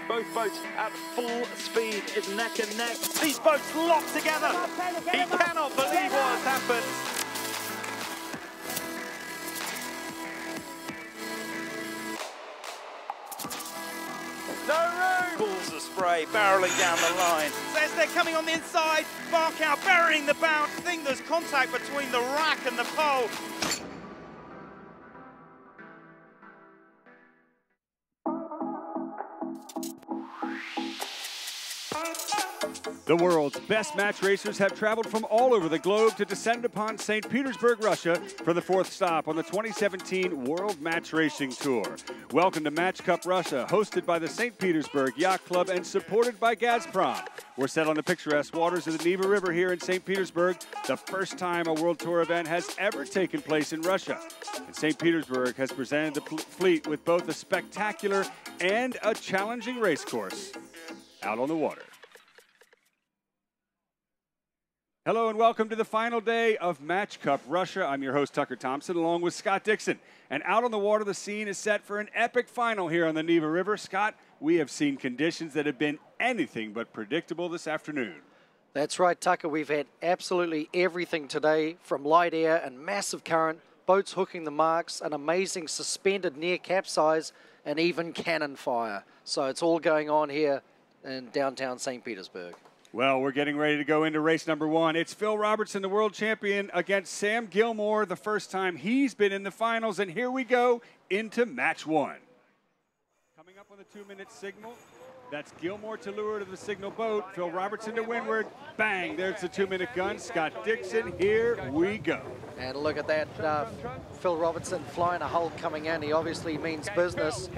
Both boats at full speed. It's neck and neck. These boats locked together. He cannot believe what has happened. No room! Pulls the spray, barreling down the line. As they're coming on the inside, bark out, burying the bow. I think there's contact between the rack and the pole. The world's best match racers have traveled from all over the globe to descend upon St. Petersburg, Russia for the 4th stop on the 2017 World Match Racing Tour. Welcome to Match Cup Russia, hosted by the St. Petersburg Yacht Club and supported by Gazprom. We're set on the picturesque waters of the Neva River here in St. Petersburg, the first time a World Tour event has ever taken place in Russia. And St. Petersburg has presented the fleet with both a spectacular and a challenging race course out on the water. Hello and welcome to the final day of Match Cup Russia. I'm your host, Tucker Thompson, along with Scott Dixon. And out on the water, the scene is set for an epic final here on the Neva River. Scott, we have seen conditions that have been anything but predictable this afternoon. That's right, Tucker. We've had absolutely everything today, from light air and massive current, boats hooking the marks, an amazing suspended near capsize, and even cannon fire. So it's all going on here in downtown St. Petersburg. Well, we're getting ready to go into race number one. It's Phil Robertson, the world champion, against Sam Gilmore, the first time he's been in the finals. And here we go into match one. Coming up on the 2-minute signal, that's Gilmore to leeward of the signal boat. Phil Robertson to windward. Bang, there's the 2-minute gun. Scott Dixon, here we go. And look at that, Phil Robertson flying a hull coming in. He obviously means business,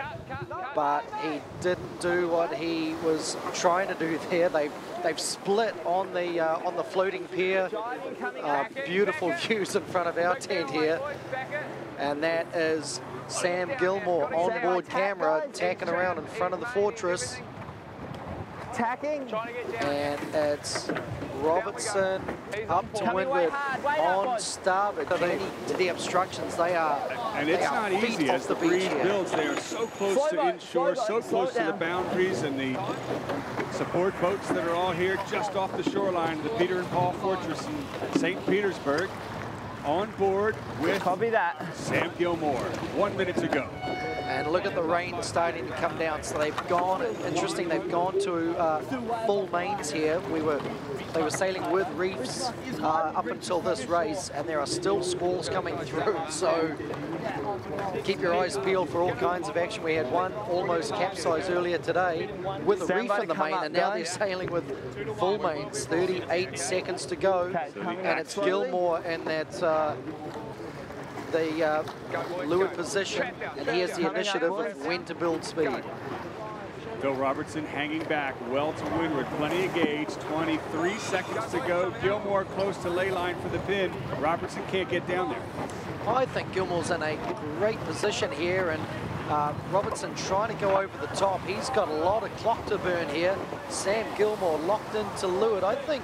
but he didn't do what he was trying to do there. They've split on the floating pier. Beautiful views in front of our tent here. And that is Sam Gilmore on board camera, tacking around in front of the Fortress. And it's Robertson up to windward on starboard, getting to the obstructions. They are, and it's not easy as the breeze builds. They are so close to inshore, so close to the boundaries, and the support boats that are all here just off the shoreline, the Peter and Paul Fortress in St. Petersburg, on board with Sam Gilmore. 1 minute to go. And look at the rain starting to come down. So they've gone, interesting, they've gone to full mains here. They were sailing with reefs up until this race, and there are still squalls coming through. So keep your eyes peeled for all kinds of action. We had one almost capsized earlier today with a reef in the main, and now they're sailing with full mains. 38 seconds to go, and it's Gilmore in that the leeward position, and here's the initiative of when to build speed. Phil Robertson hanging back well to windward, plenty of gauge, 23 seconds to go. Gilmore close to ley line for the pin. Robertson can't get down there. I think Gilmore's in a great position here, and Robertson trying to go over the top. He's got a lot of clock to burn here. Sam Gilmore locked into leeward. I think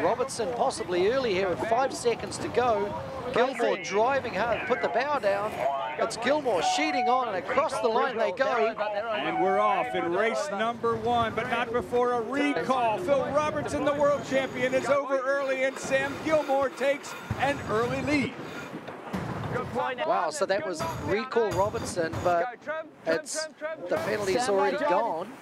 Robertson possibly early here with 5 seconds to go. Gilmore driving hard, put the bow down. It's Gilmore sheeting on, and across the line they go. And we're off in race number one, but not before a recall. Phil Robertson, the world champion, is over early, and Sam Gilmore takes an early lead. Wow, so that was recall Robertson, but it's the penalty's already gone.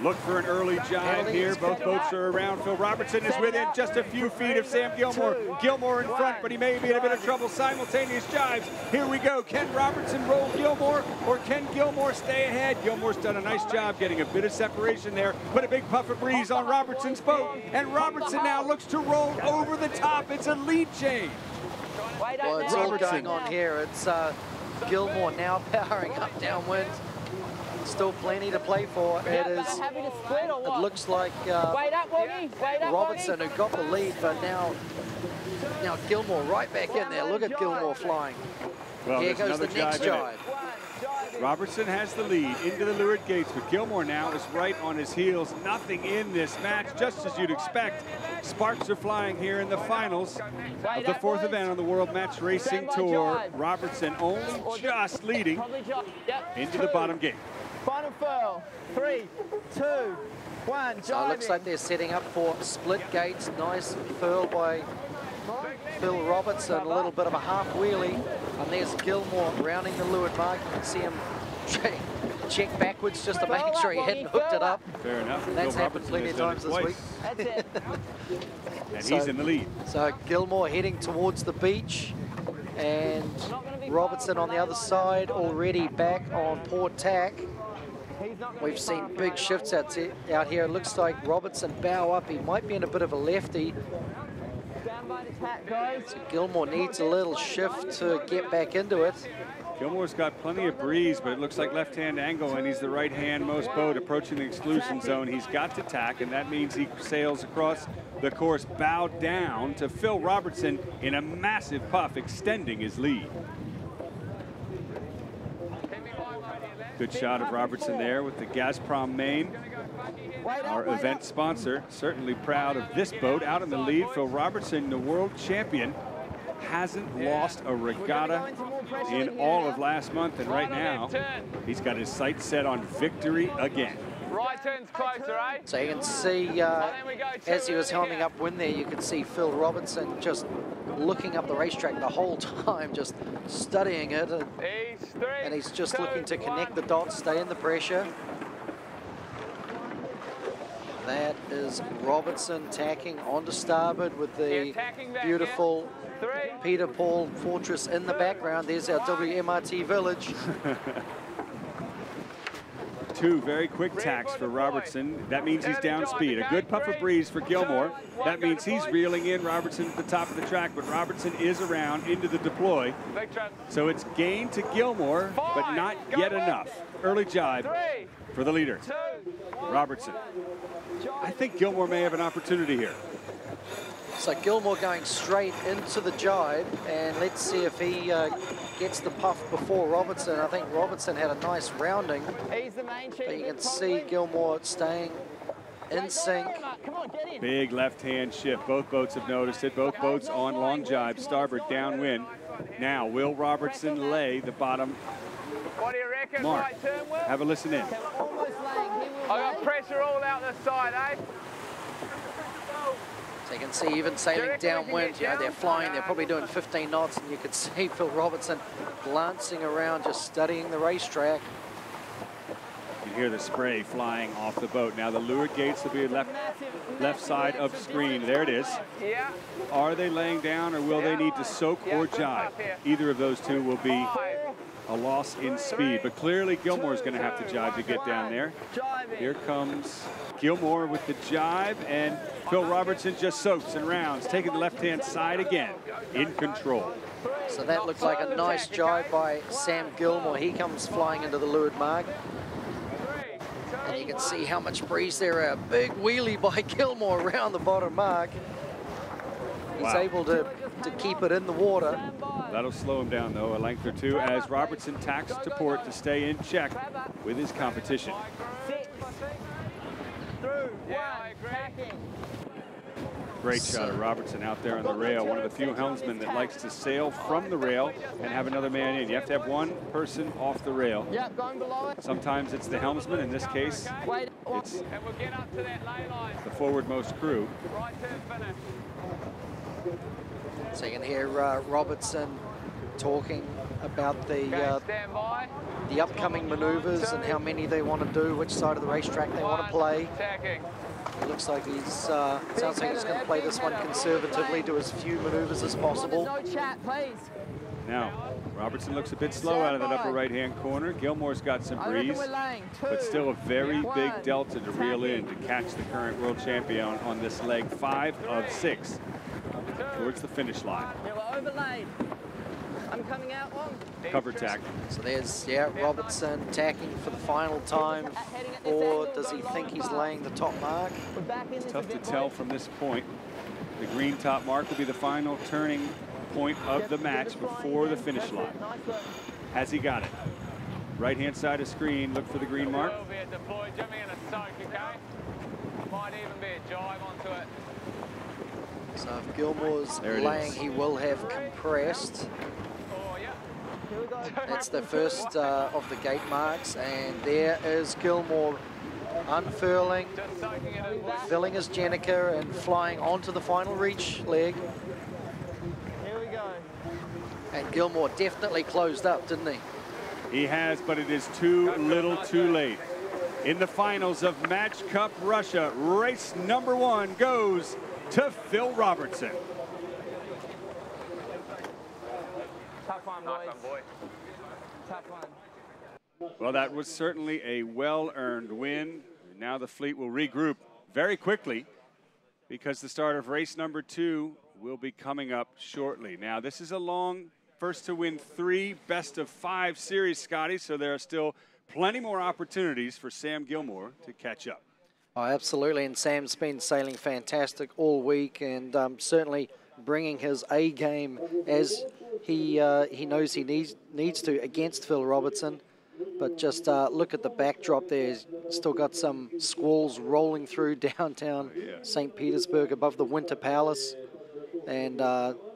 Look for an early jive here. Both boats are around. Phil Robertson is within just a few feet of Sam Gilmore. Gilmore in front, but he may be in a bit of trouble. Simultaneous jives. Here we go. Can Robertson roll Gilmore, or can Gilmore stay ahead? Gilmore's done a nice job getting a bit of separation there, but a big puff of breeze on Robertson's boat, and Robertson now looks to roll over the top. It's a lead change. Well, it's all going on here. It's Gilmore now powering up downwind. Still plenty to play for. It looks like Robertson who got the lead, but now Gilmore right back in there. Look at Gilmore flying. Well, here goes the next jive. Robertson has the lead into the leeward gates, but Gilmore now is right on his heels. Nothing in this match, just as you'd expect. Sparks are flying here in the finals of the 4th event on the World Match Racing Tour. Robertson only just leading into the bottom gate. furl. 3, 2, 1. So it looks like they're setting up for split gates. Nice furl by Phil Robertson, a little bit of a half wheelie. And there's Gilmore rounding the leeward mark. You can see him check backwards just to make sure he hadn't hooked it up. Fair enough. And that's happened plenty of times this week. That's it. And he's in the lead. So Gilmore heading towards the beach, and Robertson on the other side already back on port tack. We've seen big shifts out here. It looks like Robertson bow up. He might be in a bit of a lefty. So Gilmore needs a little shift to get back into it. Gilmore's got plenty of breeze, but it looks like left-hand angle, and he's the right-hand most boat approaching the exclusion zone. He's got to tack, and that means he sails across the course, bowed down to Phil Robertson in a massive puff, extending his lead. Good shot of Robertson there with the Gazprom main. Our event sponsor, certainly proud of this boat out in the lead. Phil Robertson, the world champion, hasn't lost a regatta in all of last month, and right now he's got his sights set on victory again. Right turn's closer, eh? So you can see as he was helming upwind there, you could see Phil Robertson just looking up the racetrack the whole time, just studying it, and he's just looking to connect the dots, stay in the pressure. That is Robertson tacking onto starboard with the beautiful Peter Paul Fortress in the background. There's our WMRT village. Two very quick tacks for Robertson. That means he's down speed. A good puff of breeze for Gilmore. That means he's reeling in Robertson at the top of the track, but Robertson is around into the deploy. So it's gain to Gilmore, but not yet enough. Early jibe for the leader, Robertson. I think Gilmore may have an opportunity here. So Gilmore going straight into the jibe, and let's see if he gets the puff before Robertson. I think Robertson had a nice rounding, but you can see Gilmore staying in sync. Big left-hand shift. Both boats have noticed it. Both boats on long jibe, starboard downwind. Now, will Robertson lay the bottom mark? Have a listen in. I got pressure all out the side, eh? So you can see even sailing downwind, you know, they're flying, they're probably doing 15 knots, and you could see Phil Robertson glancing around, just studying the racetrack. You can hear the spray flying off the boat. Now the leeward gates will be left side of screen. There it is. Are they laying down, or will they need to soak or jibe? Either of those two will be a loss in speed, but clearly Gilmore's going to have to jibe to get down there. Here comes Gilmore with the jibe, and Phil Robertson just soaks and rounds, taking the left-hand side again, in control. So that looked like a nice jibe by Sam Gilmore. He comes flying into the leeward mark. And you can see how much breeze there. A big wheelie by Gilmore around the bottom mark. He's able to keep it in the water. That'll slow him down, though, a length or two, as Robertson tacks to port to stay in check with his competition. Great shot of Robertson out there on the rail. One of the few helmsmen that likes to sail from the rail and have another man in. You have to have one person off the rail. Sometimes it's the helmsman. In this case, it's the forwardmost crew. So you can hear Robertson talking about the upcoming maneuvers and how many they want to do, which side of the racetrack they want to play. It looks like he's, sounds like he's going to play this one conservatively, do as few maneuvers as possible. Now, Robertson looks a bit slow out of that upper right-hand corner. Gilmore's got some breeze, but still a very big delta to reel in to catch the current world champion on this leg 5 of 6 towards the finish line. I'm coming out one. Cover tack. So there's, Robertson tacking for the final time, or does he think he's laying the top mark? It's tough to tell from this point. The green top mark will be the final turning point of the match before the finish line. Has he got it? Right-hand side of screen, look for the green mark. So if Gilmore's laying, he will have compressed. That's the first of the gate marks, and there is Gilmore unfurling, filling his Jenica and flying onto the final reach leg. Here we go. And Gilmore definitely closed up, didn't he? He has, but it is too little too late. In the finals of Match Cup Russia, race number 1 goes to Phil Robertson. Tough one, boys. Tough one. Well, that was certainly a well-earned win. Now the fleet will regroup very quickly because the start of race number 2 will be coming up shortly. Now, this is a long first to win 3 best of 5 series, Scotty, so there are still plenty more opportunities for Sam Gilmore to catch up. Oh, absolutely, and Sam's been sailing fantastic all week, and certainly bringing his A game as he knows he needs to against Phil Robertson. But just look at the backdrop there. He's still got some squalls rolling through downtown St. Petersburg above the Winter Palace. And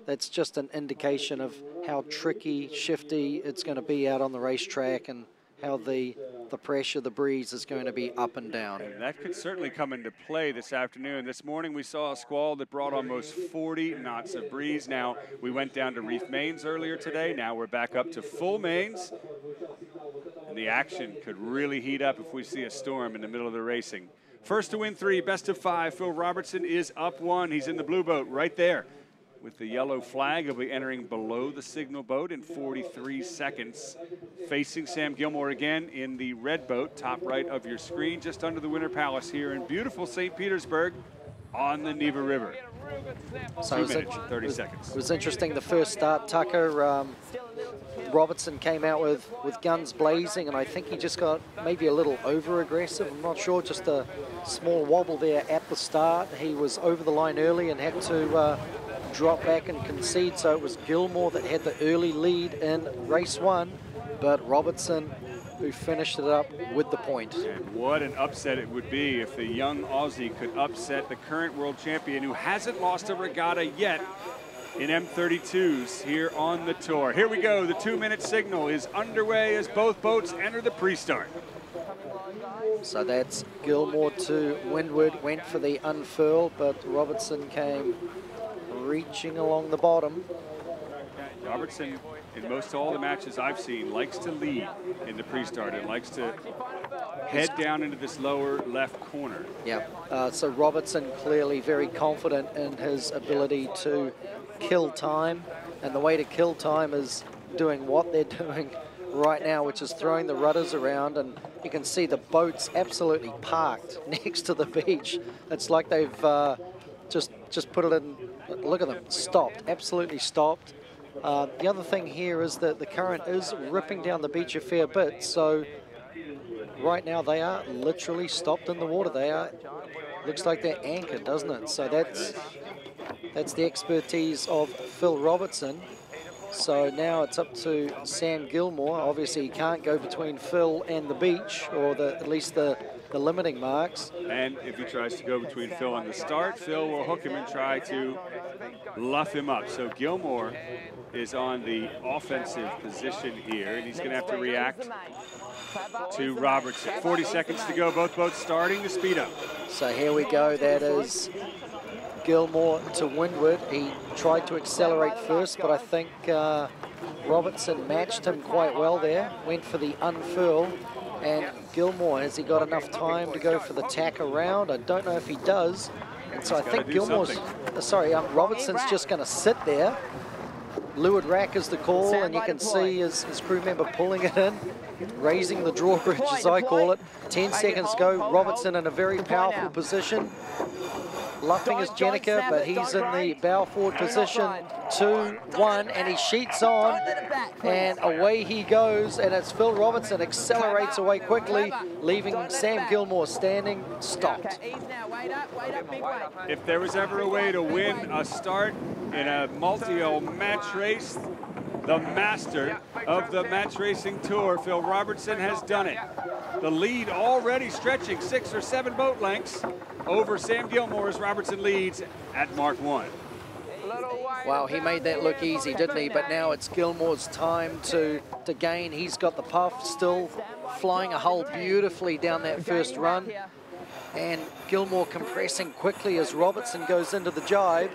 that's just an indication of how tricky, shifty it's going to be out on the racetrack, and how the pressure, the breeze is going to be up and down. And that could certainly come into play this afternoon. This morning we saw a squall that brought almost 40 knots of breeze. Now we went down to reef mains earlier today. Now we're back up to full mains. And the action could really heat up if we see a storm in the middle of the racing. First to win 3, best of 5. Phil Robertson is up 1. He's in the blue boat right there with the yellow flag. He'll be entering below the signal boat in 43 seconds. Facing Sam Gilmore again in the red boat, top right of your screen, just under the Winter Palace here in beautiful St. Petersburg on the Neva River. So 2 minutes and 30 seconds. It was interesting, the first start, Tucker. Robertson came out with guns blazing, and I think he just got maybe a little over-aggressive. I'm not sure, just a small wobble there at the start. He was over the line early and had to drop back and concede, so it was Gilmore that had the early lead in race 1, but Robertson who finished it up with the point. And what an upset it would be if the young Aussie could upset the current world champion who hasn't lost a regatta yet in M32s here on the tour. Here we go, the 2-minute signal is underway as both boats enter the pre-start. So that's Gilmore to windward, went for the unfurl, but Robertson came reaching along the bottom. Robertson, in most all the matches I've seen, likes to lead in the pre-start and likes to head down into this lower left corner. Yeah, so Robertson clearly very confident in his ability to kill time, and the way to kill time is doing what they're doing right now, which is throwing the rudders around, and you can see the boats absolutely parked next to the beach. It's like they've just put it in. Look at them, stopped, absolutely stopped. The other thing here is that the current is ripping down the beach a fair bit, so right now they are literally stopped in the water. They are, looks like they're anchored, doesn't it? So that's the expertise of Phil Robertson. So now it's up to Sam Gilmore. Obviously he can't go between Phil and the beach, or at least the limiting marks. And if he tries to go between Phil and the start, Phil will hook him and try to luff him up. So Gilmore is on the offensive position here, and he's going to have to react to Robertson. 40 seconds to go, both boats starting to speed up. So here we go, that is Gilmore to windward. He tried to accelerate first, but I think Robertson matched him quite well there, went for the unfurl. And Gilmore, has he got enough time to go for the tack around? I don't know if he does. And so I think Gilmore's, Robertson's just going to sit there. Leeward rack is the call, and you can see his crew member pulling it in, raising the drawbridge, as I call it. 10 seconds to go. Robertson in a very powerful position, luffing his Jenica, but he's in the bow forward position. 2-1, and he sheets on, and away he goes, and it's Phil Robertson accelerates away quickly, leaving Sam Gilmore standing stopped. If there was ever a way to win a start in a multi-hull match race, the master of the match racing tour, Phil Robertson, has done it. The lead already stretching 6 or 7 boat lengths over Sam Gilmore as Robertson leads at Mark 1. Wow, he made that look easy, didn't he? But now it's Gilmore's time to gain. He's got the puff, still flying a hole beautifully down that first run. And Gilmore compressing quickly as Robertson goes into the jibe.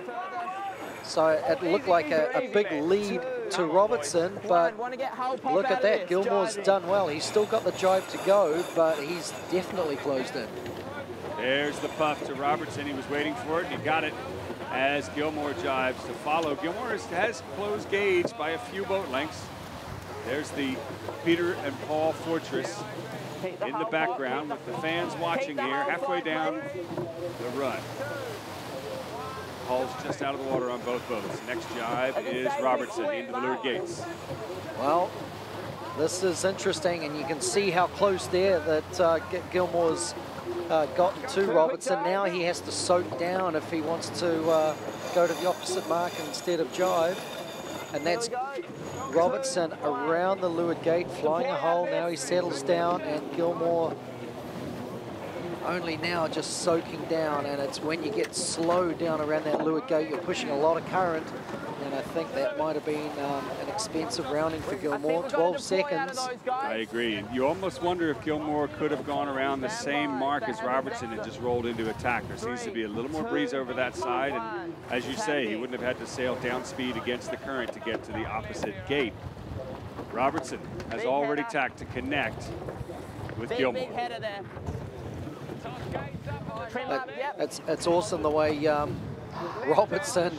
So it looked like a big lead to Robertson, but look at that. Gilmore's done well. He's still got the jibe to go, but he's definitely closed in. There's the puff to Robertson. He was waiting for it, and he got it as Gilmore jives to follow. Gilmore has closed gauge by a few boat lengths. There's the Peter and Paul Fortress in the background with the fans watching here, halfway down the run. Hull's just out of the water on both boats. Next jibe is Robertson into the leeward gates. Well, this is interesting, and you can see how close there that Gilmore's gotten to Robertson. Now he has to soak down if he wants to go to the opposite mark instead of jibe. And that's Robertson around the leeward gate, flying a hole. Now he settles down, and Gilmore only now just soaking down. And it's when you get slow down around that leeward gate, you're pushing a lot of current. And I think that might have been an expensive rounding for Gilmore, 12 seconds. I agree. You almost wonder if Gilmore could have gone around the same mark as Robertson and just rolled into attack. There seems to be a little more breeze over that side, and as you say, he wouldn't have had to sail down speed against the current to get to the opposite gate. Robertson has already tacked to connect with Gilmore. It's awesome the way Robertson,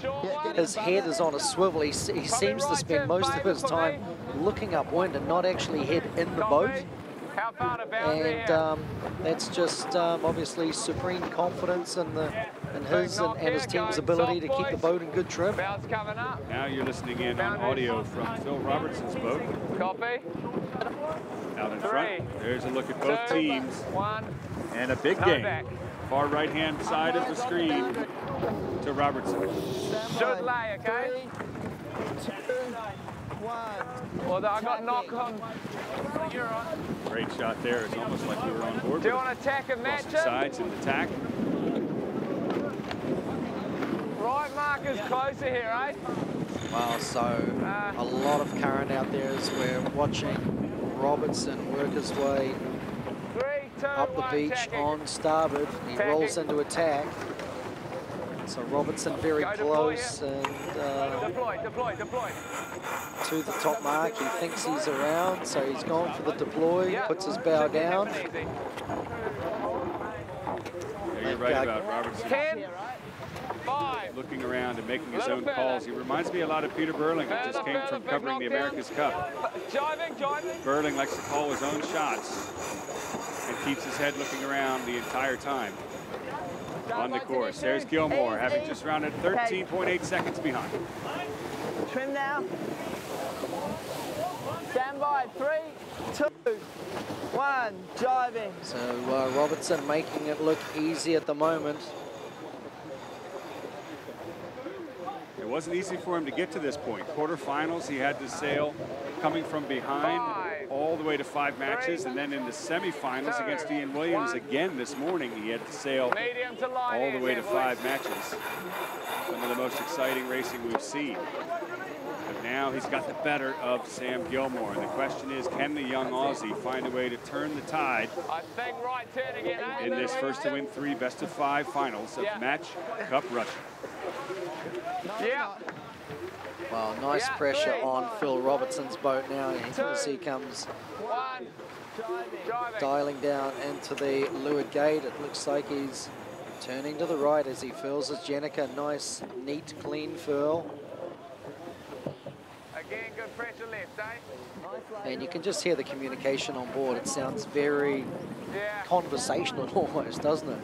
his head is on a swivel. He seems to spend most of his time looking upwind and not actually head in the boat. And that's just obviously supreme confidence in his and his team's ability to keep the boat in good trim. Now you're listening in on audio from Phil Robertson's boat. Copy. Out in front. There's a look at both teams. And a big game. Far right-hand side of the screen to Robertson. Should lay, okay? 2, 1. Well, I got knock on. You're on. Great shot there. It's almost like we were on board. Do you want to tack and match it? Sides in the tack. Right marker's closer here, eh? Wow, so a lot of current out there as we're watching Robertson work his way 3, 2, up the 1, beach tacking. on starboard. He rolls into attack. So Robertson very close and Deploy. to the top mark. He thinks he's around, so he's gone for the deploy, puts his bow down. Yeah, you're right about Robertson. 10, 5. Looking around and making his own calls. He reminds me a lot of Peter Burling, who just came from covering the America's Cup. Jiving. Burling likes to call his own shots and keeps his head looking around the entire time on the course. There's Gilmore, having just rounded 13.8 seconds behind. Trim now. Stand by. 3, 2, 1. Jiving. So Robertson making it look easy at the moment. It wasn't easy for him to get to this point. Quarterfinals, he had to sail coming from behind all the way to 5 matches, and then in the semifinals against Ian Williams again this morning, he had to sail all the way to 5 matches. Some of the most exciting racing we've seen. But now he's got the better of Sam Gilmore, and the question is, can the young Aussie find a way to turn the tide in this first to win 3 best-of-5 finals of Match Cup Russia? Yeah. Well, nice pressure on Phil Robertson's boat now as he comes 1. dialing down into the leeward gate. It looks like he's turning to the right as he furls his Jenica. Nice, neat, clean furl. Again, good pressure left, eh? And you can just hear the communication on board. It sounds very conversational almost, doesn't it?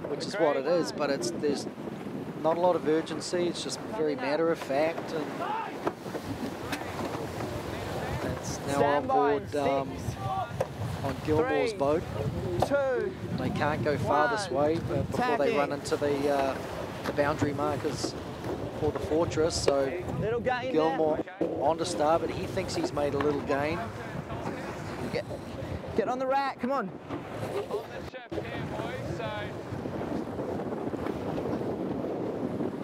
Which is what it is, but there's not a lot of urgency. It's just very matter of fact. And that's now on board on Gilmore's boat. 2. They can't go far this way before they run into the boundary markers for the Fortress. So Gilmore onto starboard. He thinks he's made a little gain. Get on the rack, come on.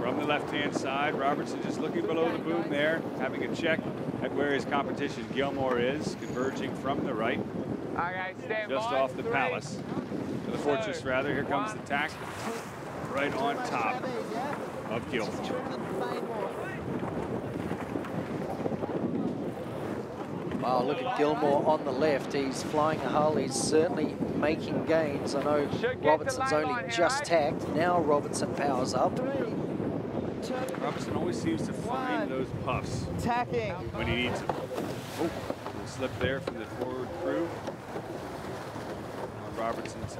From the left-hand side, Robertson just looking below the boom there, having a check at where his competition Gilmore is, converging from the right. Okay, stand Just by. off the 3, palace. The fortress, rather. Here comes the tack. Right on top of Gilmore. Wow, look at Gilmore on the left. He's flying a hull. He's certainly making gains. I know Robertson's only just tacked. Now Robertson powers up. Robertson always seems to find those puffs Tacking. when he needs them. Oh, little slip there from the forward crew.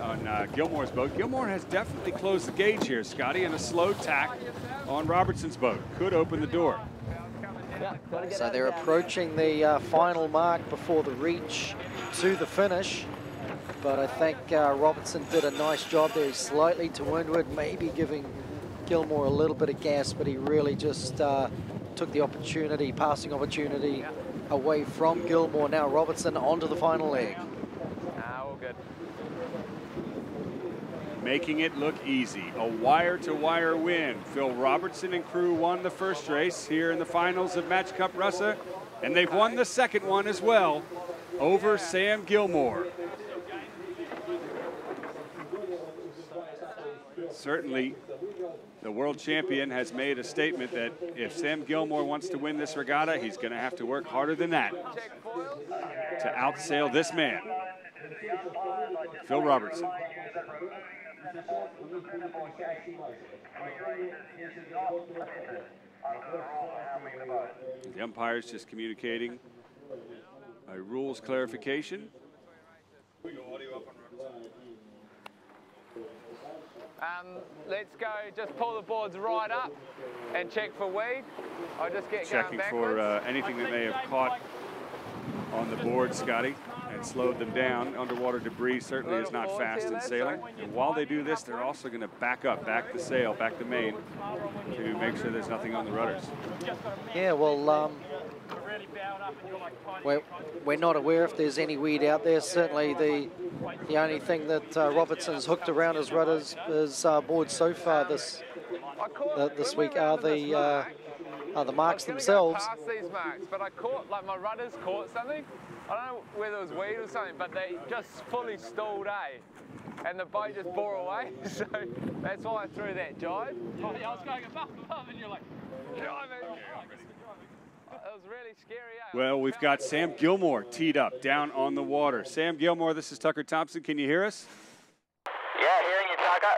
On Gilmore's boat. Gilmore has definitely closed the gauge here, Scotty, and a slow tack on Robertson's boat could open the door. So they're approaching the final mark before the reach to the finish. But I think Robertson did a nice job there. He's slightly to windward, maybe giving Gilmore a little bit of gas, but he really just took the opportunity, passing opportunity away from Gilmore. Now Robertson onto the final leg. All good. Making it look easy. A wire-to-wire win. Phil Robertson and crew won the first race here in the finals of Match Cup Russa, and they've won the second one as well over Sam Gilmore. Certainly, the world champion has made a statement that if Sam Gilmore wants to win this regatta, he's going to have to work harder than that to outsail this man, Phil Robertson. The umpire's just communicating a rules clarification. Let's go, just pull the boards right up and check for weed. I'll just get Checking going for backwards. anything that may have caught on the board, Scotty, and slowed them down. Underwater debris certainly is not fast in sailing. And while they do this, they're also going to back up, back the sail, back the main, to make sure there's nothing on the rudders. Yeah, well, we're not aware if there's any weed out there. Certainly the only thing that Robertson's hooked around his rudders is board so far this week are the marks themselves. Past these marks, but I caught, like my rudders caught something. I don't know whether it was weed or something, but they just fully stalled, and the boat just bore away. So that's why I threw that jibe. Oh, yeah, I was going above, and you're like, driving. It was really scary. Well, we've got Sam Gilmore teed up down on the water. Sam Gilmore, this is Tucker Thompson. Can you hear us? Yeah, hearing you, Tucker.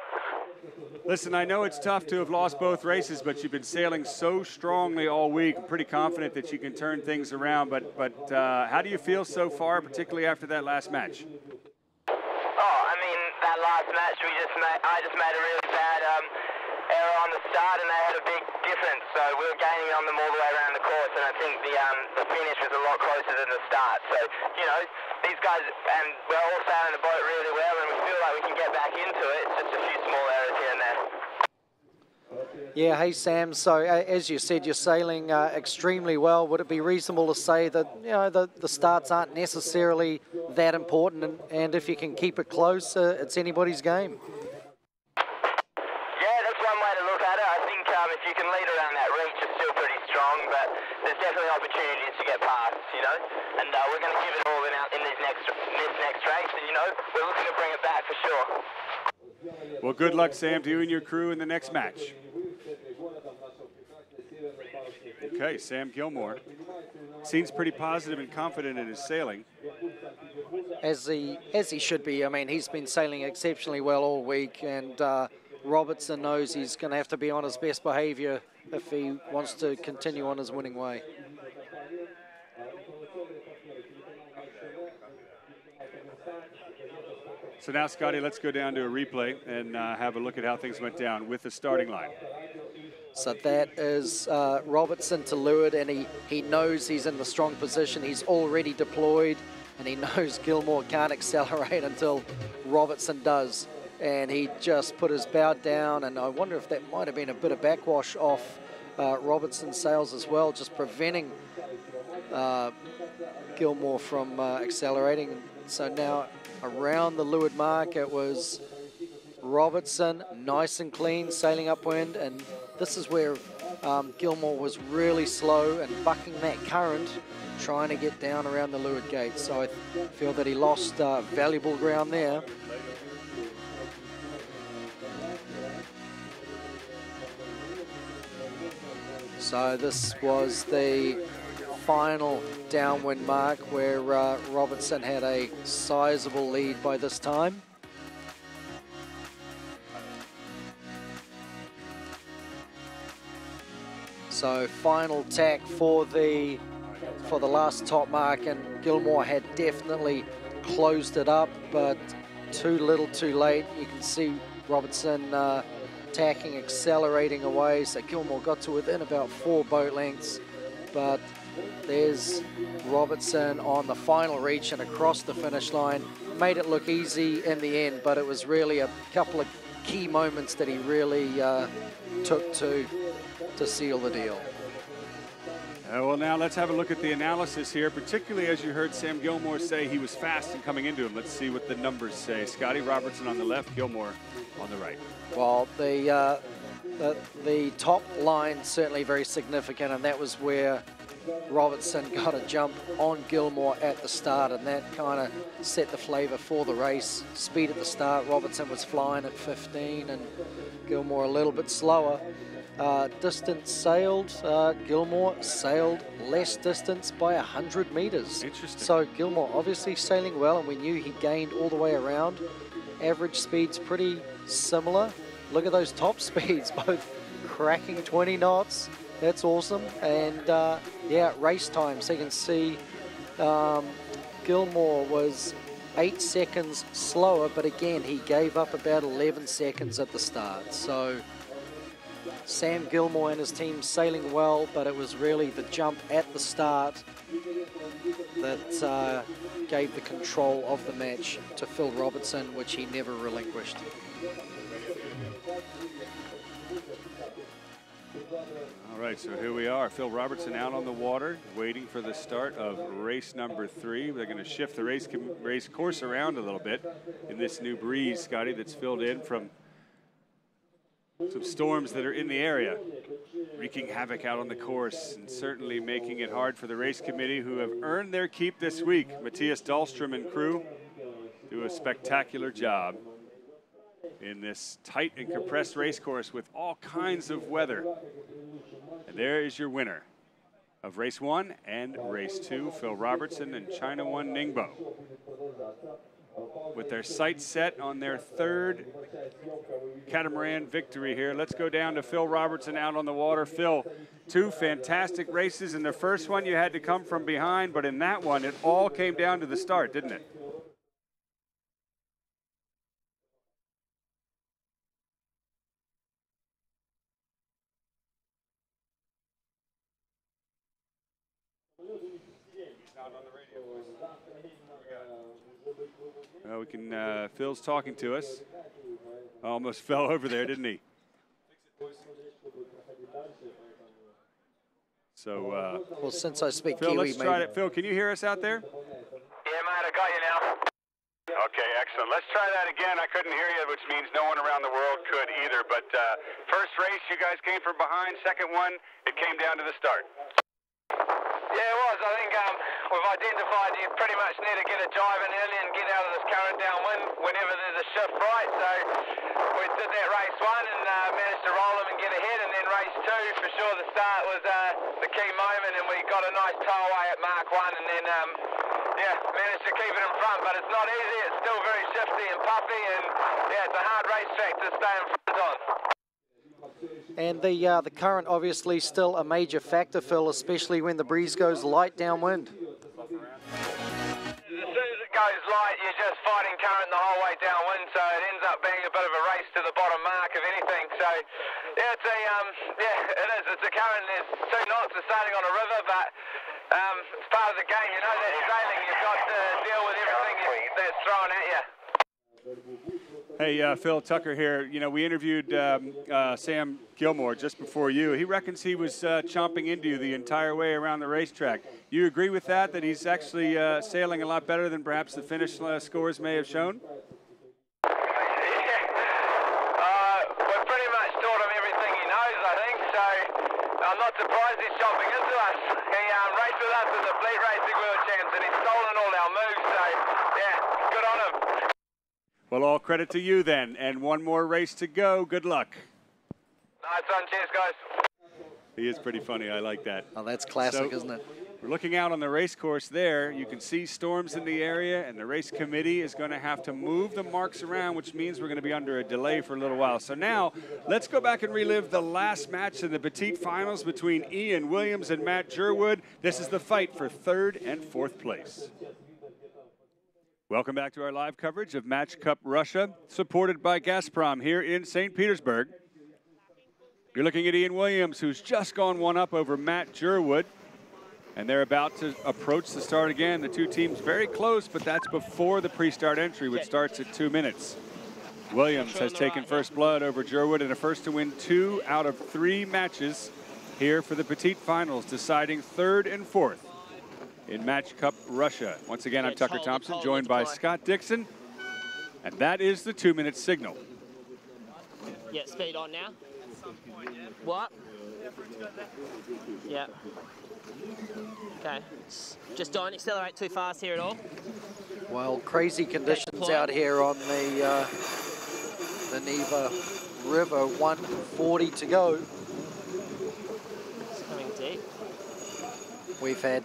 Listen, I know it's tough to have lost both races, but you've been sailing so strongly all week. I'm pretty confident that you can turn things around. But how do you feel so far, particularly after that last match? Oh, I mean, that last match I just made a really bad error on the start, and they had a big difference. So we were gaining on them all the way around the course, and I think the finish was a lot closer than the start. So, you know, these guys, and we're all sailing the boat really well, and we feel like we can get back into it. It's just a few small errors here and there. Yeah, hey Sam, so as you said, you're sailing extremely well. Would it be reasonable to say that, you know, the starts aren't necessarily that important, and if you can keep it close, it's anybody's game? Yeah, that's one way to look at it. I think if you can lead around that reach, it's still pretty strong, but there's definitely opportunities to get past, you know, and we're going to give it all in this next race, and, you know, we're looking to bring it back for sure. Well, good luck, Sam, to you and your crew in the next match. Okay, Sam Gilmore seems pretty positive and confident in his sailing. As he should be. I mean, he's been sailing exceptionally well all week, and Robertson knows he's going to have to be on his best behavior if he wants to continue on his winning way. So now, Scotty, let's go down to a replay and have a look at how things went down with the starting line. So that is Robertson to leeward, and he knows he's in the strong position. He's already deployed, and he knows Gilmore can't accelerate until Robertson does. And he just put his bow down, and I wonder if that might have been a bit of backwash off Robertson's sails as well, just preventing Gilmore from accelerating. So now around the leeward mark, it was Robertson, nice and clean, sailing upwind, and this is where Gilmore was really slow and bucking that current, trying to get down around the leeward gate. So I feel that he lost valuable ground there. So this was the final downwind mark where Robertson had a sizable lead by this time. So final tack for the last top mark, and Gilmore had definitely closed it up, but too little too late. You can see Robertson tacking, accelerating away, so Gilmore got to within about 4 boat lengths, but there's Robertson on the final reach and across the finish line. Made it look easy in the end, but it was really a couple of key moments that he really took to seal the deal. Well, now let's have a look at the analysis here, particularly as you heard Sam Gilmore say he was fast in coming into him. Let's see what the numbers say. Scotty, Robertson on the left, Gilmore on the right. Well, the top line certainly very significant, and that was where Robertson got a jump on Gilmore at the start, and that kind of set the flavor for the race. Speed at the start, Robertson was flying at 15 and Gilmore a little bit slower. Distance sailed, Gilmore sailed less distance by 100 meters. Interesting. So Gilmore obviously sailing well, and we knew he gained all the way around. Average speed's pretty similar. Look at those top speeds, both cracking 20 knots. That's awesome. And yeah, race time. So you can see Gilmore was 8 seconds slower, but again, he gave up about 11 seconds at the start. So Sam Gilmore and his team sailing well, but it was really the jump at the start that gave the control of the match to Phil Robertson, which he never relinquished. All right, so here we are. Phil Robertson out on the water, waiting for the start of race number 3. They're going to shift the race course around a little bit in this new breeze, Scotty, that's filled in from some storms that are in the area, wreaking havoc out on the course and certainly making it hard for the race committee, who have earned their keep this week. Matthias Dahlstrom and crew do a spectacular job in this tight and compressed race course with all kinds of weather. And there is your winner of race 1 and race 2, Phil Robertson and China One Ningbo, with their sights set on their 3rd catamaran victory here. Let's go down to Phil Robertson out on the water. Phil, 2 fantastic races. In the first one, you had to come from behind, but in that one, it all came down to the start, didn't it? We can, Phil's talking to us. Almost fell over there, didn't he? So, well, since I speak Phil, Kiwi, let's try it. Phil, can you hear us out there? Yeah, mate, I got you now. Okay, excellent. Let's try that again. I couldn't hear you, which means no one around the world could either. But first race, you guys came from behind. Second one, it came down to the start. Yeah, it was. I think we've identified you pretty much need to get a jive in early and get out of this current downwind whenever there's a shift right. So we did that race 1 and managed to roll them and get ahead. And then race 2, for sure, the start was the key moment, and we got a nice tow away at Mark 1, and then yeah, managed to keep it in front. But it's not easy. It's still very shifty and puffy, and yeah, it's a hard racetrack to stay in front on. And the current obviously still a major factor, Phil, especially when the breeze goes light downwind. As soon as it goes light, you're just fighting current the whole way downwind, so it ends up being a bit of a race to the bottom mark of anything. So yeah, it's a yeah, it is. It's a current. There's 2 knots of sailing on a river, but it's part of the game. You know that sailing, you've got to deal with everything that's thrown at you. Hey, Phil, Tucker here. You know, we interviewed Sam Gilmore just before you. He reckons he was chomping into you the entire way around the racetrack. You agree with that, that he's actually sailing a lot better than perhaps the finish scores may have shown? Yeah. We pretty much taught him everything he knows, I think. not surprised he's shopping into us. He raced with us as the Fleet Racing World Champs, and he's stolen all our moves, so yeah, good on him. Well, all credit to you then, and one more race to go. Good luck. Nice one, cheers guys. He is pretty funny. I like that. Oh, that's classic, isn't it? We're looking out on the race course there. You can see storms in the area, and the race committee is going to have to move the marks around, which means we're going to be under a delay for a little while. So now, let's go back and relive the last match in the Petit finals between Ian Williams and Matt Jerwood. This is the fight for 3rd and 4th place. Welcome back to our live coverage of Match Cup Russia, supported by Gazprom here in St. Petersburg. You're looking at Ian Williams, who's just gone one up over Matt Jerwood. And they're about to approach the start again. The two teams very close, but that's before the pre-start entry, which starts at 2 minutes. Williams has taken first blood over Jerwood and a first to win 2 out of 3 matches here for the Petit finals, deciding 3rd and 4th in Match Cup Russia. Once again, I'm Tucker Thompson, joined by Scott Dixon, and that is the 2-minute signal. Yeah, speed on now. What? Yeah. Okay, just don't accelerate too fast here at all. Well, crazy conditions out here on the Neva River, 1:40 to go. It's coming deep. We've had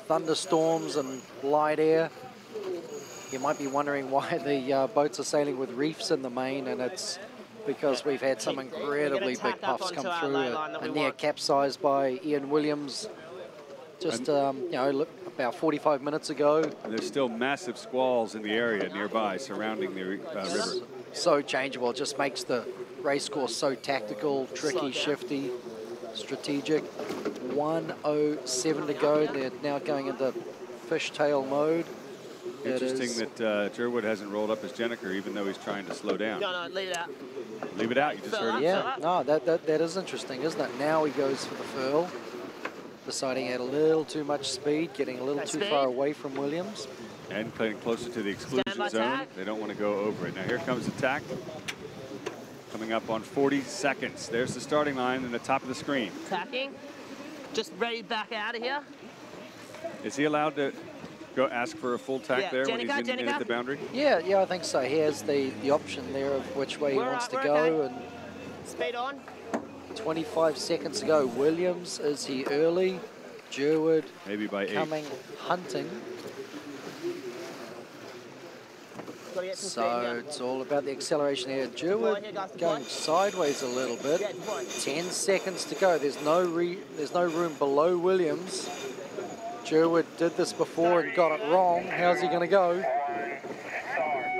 thunderstorms and light air. You might be wondering why the boats are sailing with reefs in the main, and it's because we've had some incredibly big puffs come through. A near capsize by Ian Williams just, you know, about 45 minutes ago. And there's still massive squalls in the area nearby surrounding the river. So changeable, it just makes the race course so tactical, tricky, shifty, strategic. 1:07 to go. They're now going into fishtail mode. Interesting that Jerwood hasn't rolled up his Jenniker, even though he's trying to slow down. No, leave it out. Leave it out, you just heard it. Yeah, no, that is interesting, isn't it? Now he goes for the furl, deciding he had a little too much speed, getting a little too far away from Williams. And playing closer to the exclusion zone. They don't want to go over it. Now here comes attack. Coming up on 40 seconds. There's the starting line and the top of the screen. Attacking. Just ready back out of here. Is he allowed to go ask for a full tack there when he's in at the boundary? Yeah, I think so. He has the option there of which way he wants to go. And speed on. 25 seconds to go. Williams, is he early? Jerwood maybe by 8. Coming hunting. So it's all about the acceleration here. Jerwood going sideways a little bit. 10 seconds to go. There's no room below Williams. Jerwood did this before and got it wrong. How's he going to go?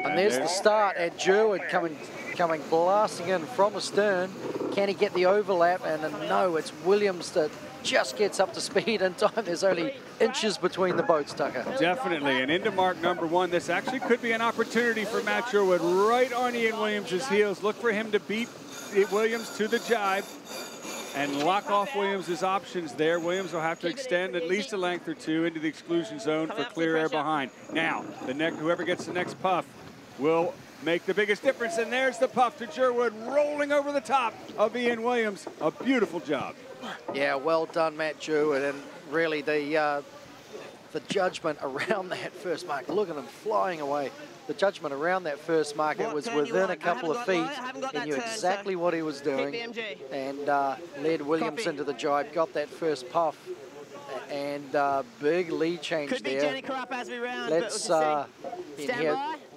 And there's the start at Jerwood coming blasting in from astern. Can he get the overlap? And no, it's Williams that just gets up to speed in time. There's only inches between the boats, Tucker. Definitely, and into mark number 1. This actually could be an opportunity for Matt Jerwood right on Ian Williams' heels. Look for him to beat Williams to the jibe and lock off Williams' options there. Williams will have to extend at least a length or 2 into the exclusion zone for clear air behind. Now, whoever gets the next puff will make the biggest difference, and there's the puff to Jerwood rolling over the top of Ian Williams. A beautiful job. Yeah, well done, Matt Jerwood, and really the judgment around that first mark. Look at him flying away. The judgment around that first mark, it was within a couple of feet. He knew exactly what he was doing and led Williams into the jibe, got that first puff, and big lead change Could there. Be up as we round, Let's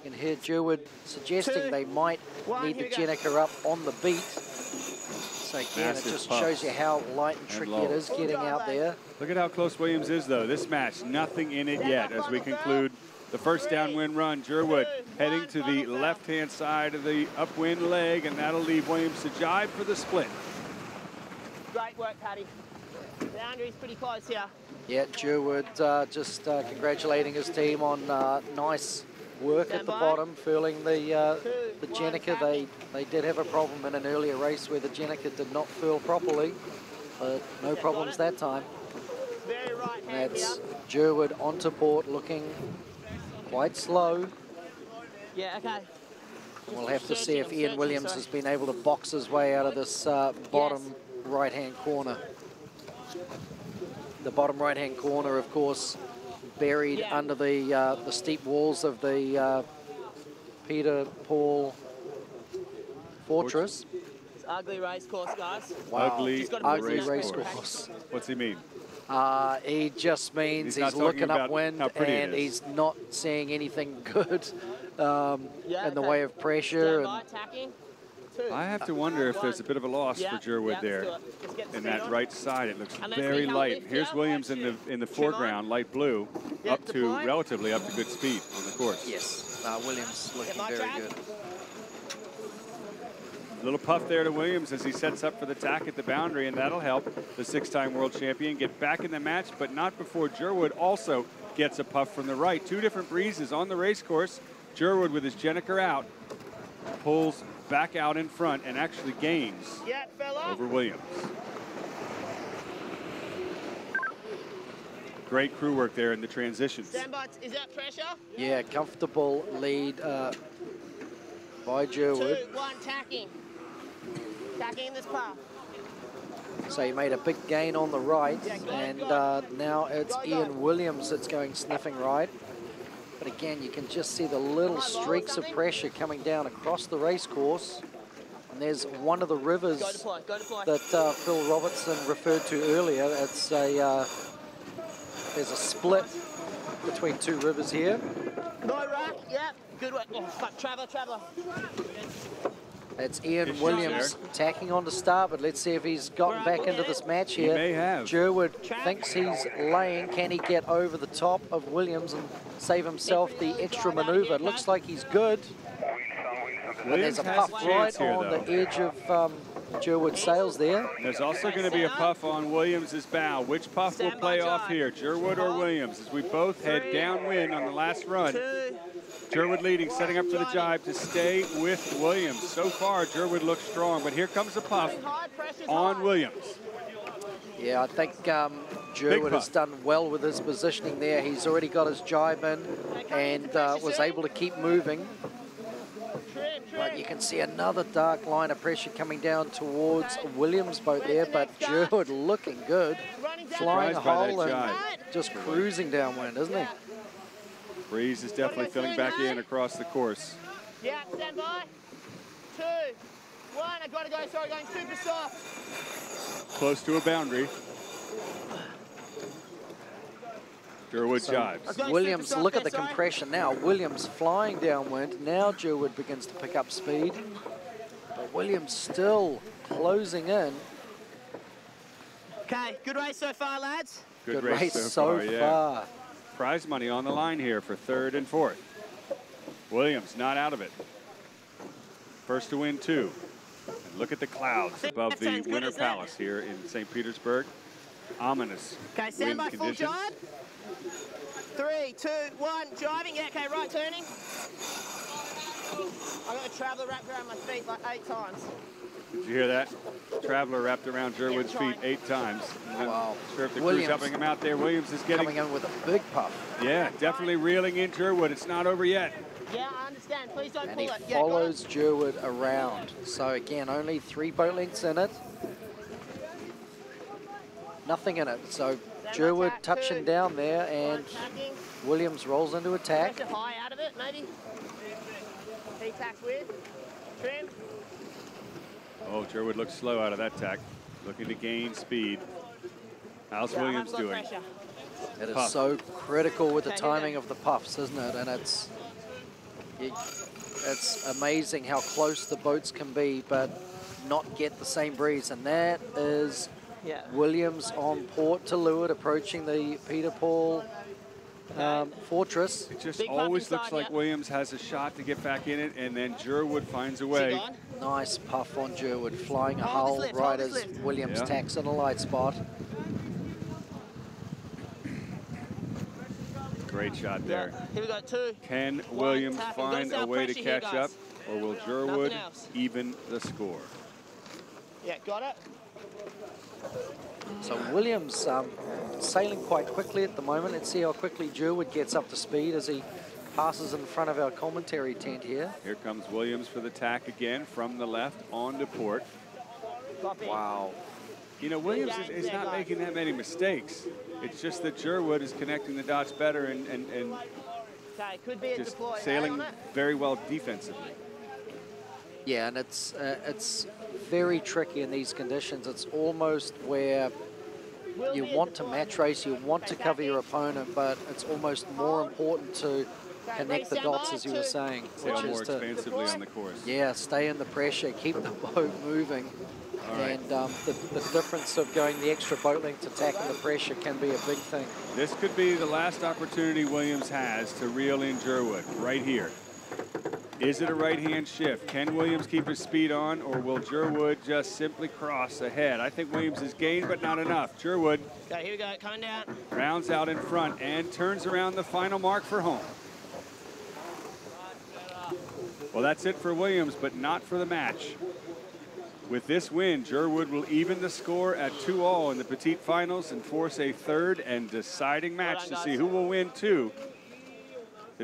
in here Jerwood suggesting they might need the Jenniker up on the beat. So again, it just shows you how light and tricky it is getting out there. Look at how close Williams is, though. This match, nothing in it yet as we conclude the first downwind run. Jerwood heading to the left-hand side of the upwind leg, and that'll leave Williams to jibe for the split. Great work, Paddy. Boundary's pretty close here. Yeah, Jerwood just congratulating his team on nice work at the bottom, furling the Jenniker. They did have a problem in an earlier race where the Jenniker did not furl properly, but no problems that time. Very right hand. That's Jerwood onto port, looking quite slow. Yeah, okay. We'll have to see if Ian Williams has been able to box his way out of this bottom right-hand corner. The bottom right-hand corner, of course, buried under the steep walls of the Peter Paul Fortress. It's ugly race course, guys. Wow. Ugly race course. What's he mean? He just means he's looking upwind and he's not seeing anything good in the way of pressure. I have to wonder if there's a bit of a loss for Jerwood there in that right side. It looks very light. Here's Williams in the foreground, light blue, relatively up to good speed on the course. Yes, Williams looking very good. A little puff there to Williams as he sets up for the tack at the boundary, and that'll help the 6-time world champion get back in the match, but not before Jerwood also gets a puff from the right. 2 different breezes on the race course. Jerwood with his Jenniker out, pulls back out in front and actually gains over Williams. Great crew work there in the transitions. Standby, is that pressure? Yeah, comfortable lead by Jerwood. 2, 1, tacking. Tacking in this path. So he made a big gain on the right, and now it's Ian Williams that's going sniffing right. But again, you can just see the little streaks of pressure coming down across the race course. And there's one of the rivers that Phil Robertson referred to earlier. It's there's a split between 2 rivers here. No rock, yep, good work. Oh, fuck, Traveller. It's Ian Williams tacking on to start, but let's see if he's gotten back into this match here. He may have. Jerwood thinks he's laying. Can he get over the top of Williams and save himself the extra maneuver? It looks like he's good. And there's a puff right on the edge of Jerwood's sails there. There's also going to be a puff on Williams' bow. Which puff will play off here, Jerwood or Williams? As we both head downwind on the last run. Jerwood leading, setting up for the jibe to stay with Williams. So far, Jerwood looks strong, but here comes a puff on Williams. Yeah, I think Jerwood has done well with his positioning there. He's already got his jibe in and was able to keep moving. But you can see another dark line of pressure coming down towards Williams' boat there, but Jerwood looking good. Flying a hole and just cruising downwind, isn't he? Breeze is definitely filling back in across the course. Yeah, stand by. 2, 1, I gotta go, sorry, going super soft. Close to a boundary. Jerwood jives. Williams, look at the compression now. Williams flying downwind. Now Jerwood begins to pick up speed. But Williams still closing in. Okay, good race so far, lads. Good race so far. far. Prize money on the line here for 3rd and 4th. Williams not out of it. First to win 2. And look at the clouds above the Winter Palace here in St. Petersburg. Ominous wind conditions. 3, 2, 1, driving. Yeah, okay, right turning. I got a Traveller wrapped around my feet like 8 times. Did you hear that? Traveller wrapped around Jerwood's feet 8 times. Wow. Sure if the crew's helping him out there. Williams is coming in with a big puff. Yeah, definitely reeling in Jerwood. It's not over yet. Yeah, I understand. Please don't and pull it. He follows Jerwood around. So again, only 3 boat lengths in it. Nothing in it. So Jerwood touching down there, and Williams rolls into attack. Pressure high out of it, maybe. He tacks with. Trim. Oh, Jerwood looks slow out of that tack. Looking to gain speed. How's Williams doing? It is so critical with the timing of the puffs, isn't it? And it's amazing how close the boats can be, but not get the same breeze. And that is Williams on port to leeward, approaching the Peter Paul Fortress. It just always looks like Williams has a shot to get back in it, and then Jerwood finds a way. Nice puff on Jerwood, flying a hull right as Williams tacks in a light spot. Great shot there. Here we go, 2. Can Williams find a way to catch up, or will Jerwood even the score? Yeah, got it. So Williams sailing quite quickly at the moment. Let's see how quickly Jerwood gets up to speed as he passes in front of our commentary tent here. Here comes Williams for the tack again from the left on to port. Wow. You know, Williams is not making that many mistakes. It's just that Jerwood is connecting the dots better and Okay, could be a just deploy. sailing On it. very well defensively. Yeah, and it's very tricky in these conditions. It's almost where you want to match race, you want to cover your opponent, but it's almost more important to connect the dots, as you were saying. Sail more expansively on the course. Yeah, stay in the pressure, keep the boat moving. Right. And the difference of going the extra boat length, attacking the pressure, can be a big thing. This could be the last opportunity Williams has to reel in Jerwood right here. Is it a right-hand shift? Can Williams keep his speed on, or will Jerwood just simply cross ahead? I think Williams has gained, but not enough. Jerwood Okay, here we go, coming down. rounds out in front and turns around the final mark for home. Well, that's it for Williams, but not for the match. With this win, Jerwood will even the score at 2-all in the Petit finals and force a third and deciding match to see who will win to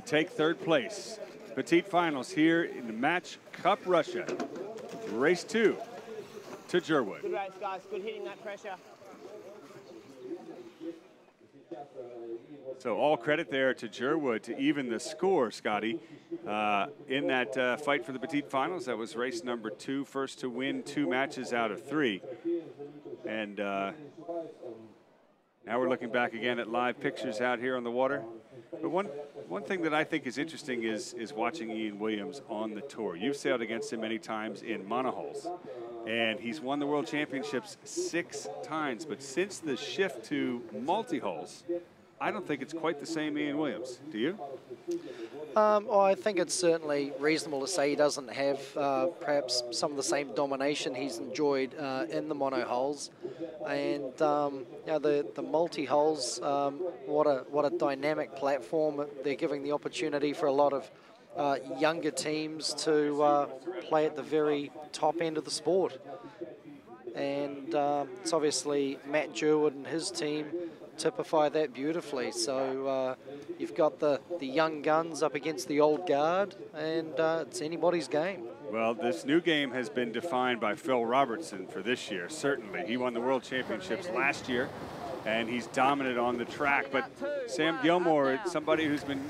take third place. Petit finals here in the Match Cup Russia. Race 2 to Jerwood. Good race, guys. Good hitting that pressure. So all credit there to Jerwood to even the score, Scotty. In that fight for the Petit finals, that was race number 2, first to win 2 matches out of 3. And now we're looking back again at live pictures out here on the water. But one thing that I think is interesting is watching Ian Williams on the tour. You've sailed against him many times in monohulls, and he's won the World Championships 6 times. But since the shift to multi-hulls, I don't think it's quite the same Ian Williams. Do you? Well, I think it's certainly reasonable to say he doesn't have perhaps some of the same domination he's enjoyed in the monohulls. And you know, the multi-hulls, what a dynamic platform. They're giving the opportunity for a lot of younger teams to play at the very top end of the sport. And it's obviously Matt Jerwood and his team typify that beautifully. So you've got the young guns up against the old guard, and it's anybody's game. Well, this new game has been defined by Phil Robertson for this year, certainly. He won the World Championships last year, and he's dominant on the track. But Sam Gilmore, somebody who's been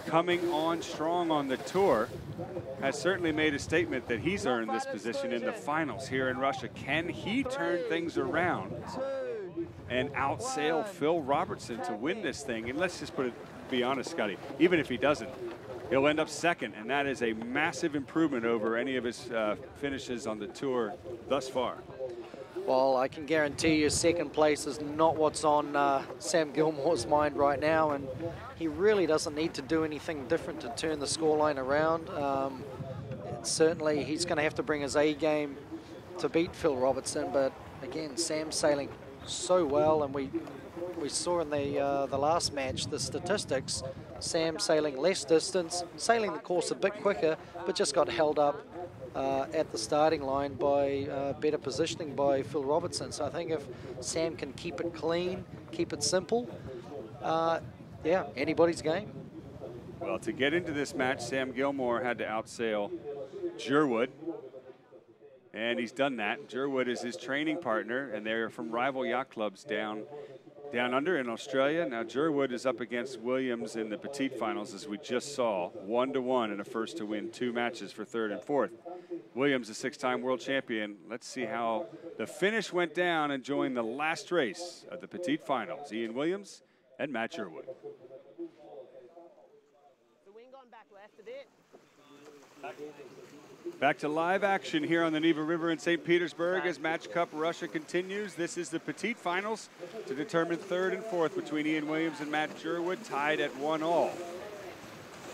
coming on strong on the tour, has certainly made a statement that he's earned this position in the finals here in Russia. Can he turn things around and outsail Phil Robertson to win this thing? And let's just be honest, Scotty, even if he doesn't, he'll end up second, and that is a massive improvement over any of his finishes on the tour thus far. Well, I can guarantee you second place is not what's on Sam Gilmore's mind right now, and he really doesn't need to do anything different to turn the scoreline around. Certainly, he's going to have to bring his A game to beat Phil Robertson, but again, Sam's sailing so well, and we saw in the last match the statistics. Sam sailing less distance, sailing the course a bit quicker, but just got held up at the starting line by better positioning by Phil Robertson. So I think if Sam can keep it clean, keep it simple, yeah, anybody's game. Well, to get into this match, Sam Gilmore had to outsail Jerwood, and he's done that. Jerwood is his training partner, and they're from rival yacht clubs down under in Australia. Now Jerwood is up against Williams in the Petit finals, as we just saw, 1-1 in a first to win 2 matches for 3rd and 4th. Williams, a 6-time world champion. Let's see how the finish went down and joined the last race of the Petit finals. Ian Williams and Matt Jerwood. The wind gone back left a bit. Back to live action here on the Neva River in St. Petersburg as Match Cup Russia continues. This is the Petit finals to determine 3rd and 4th between Ian Williams and Matt Jerwood, tied at 1-all.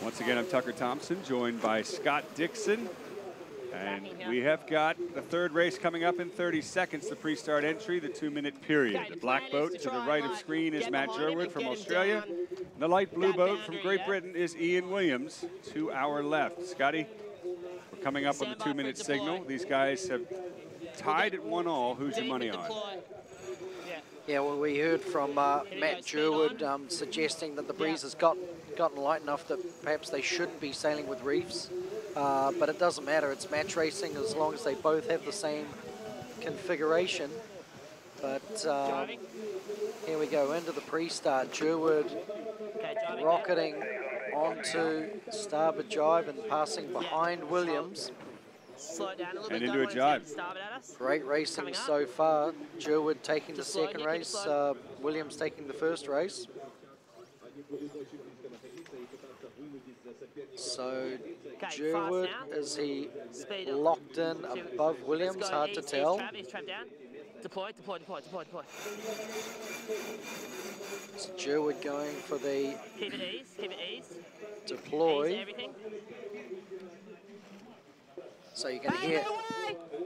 Once again, I'm Tucker Thompson, joined by Scott Dixon. And we have got the 3rd race coming up in 30 seconds, the pre-start entry, the 2-minute period. The black boat to the right of screen is Matt Jerwood from Australia. The light blue boat from Great Britain is Ian Williams, 2 hour left. Scotty, we're coming up on the 2-minute signal. These guys have tied at 1-all. Who's your money on? Yeah, well, we heard from Matt Jerwood suggesting that the breeze has gotten light enough that perhaps they shouldn't be sailing with reefs. But it doesn't matter. It's match racing as long as they both have the same configuration. But Here we go into the pre-start. Jerwood rocketing onto starboard jibe and passing behind Williams. Slow down a little And bit. into a jibe. Starboard at us. Great racing so far. Jerwood taking the Just slow, second keep it race, slow. Williams taking the first race. So Jerwood, is he locked in above Williams? Hard to tell. Ease trap down. Deploy. So Jerwood going for the Keep it ease. deploy. Ease everything. So you can hear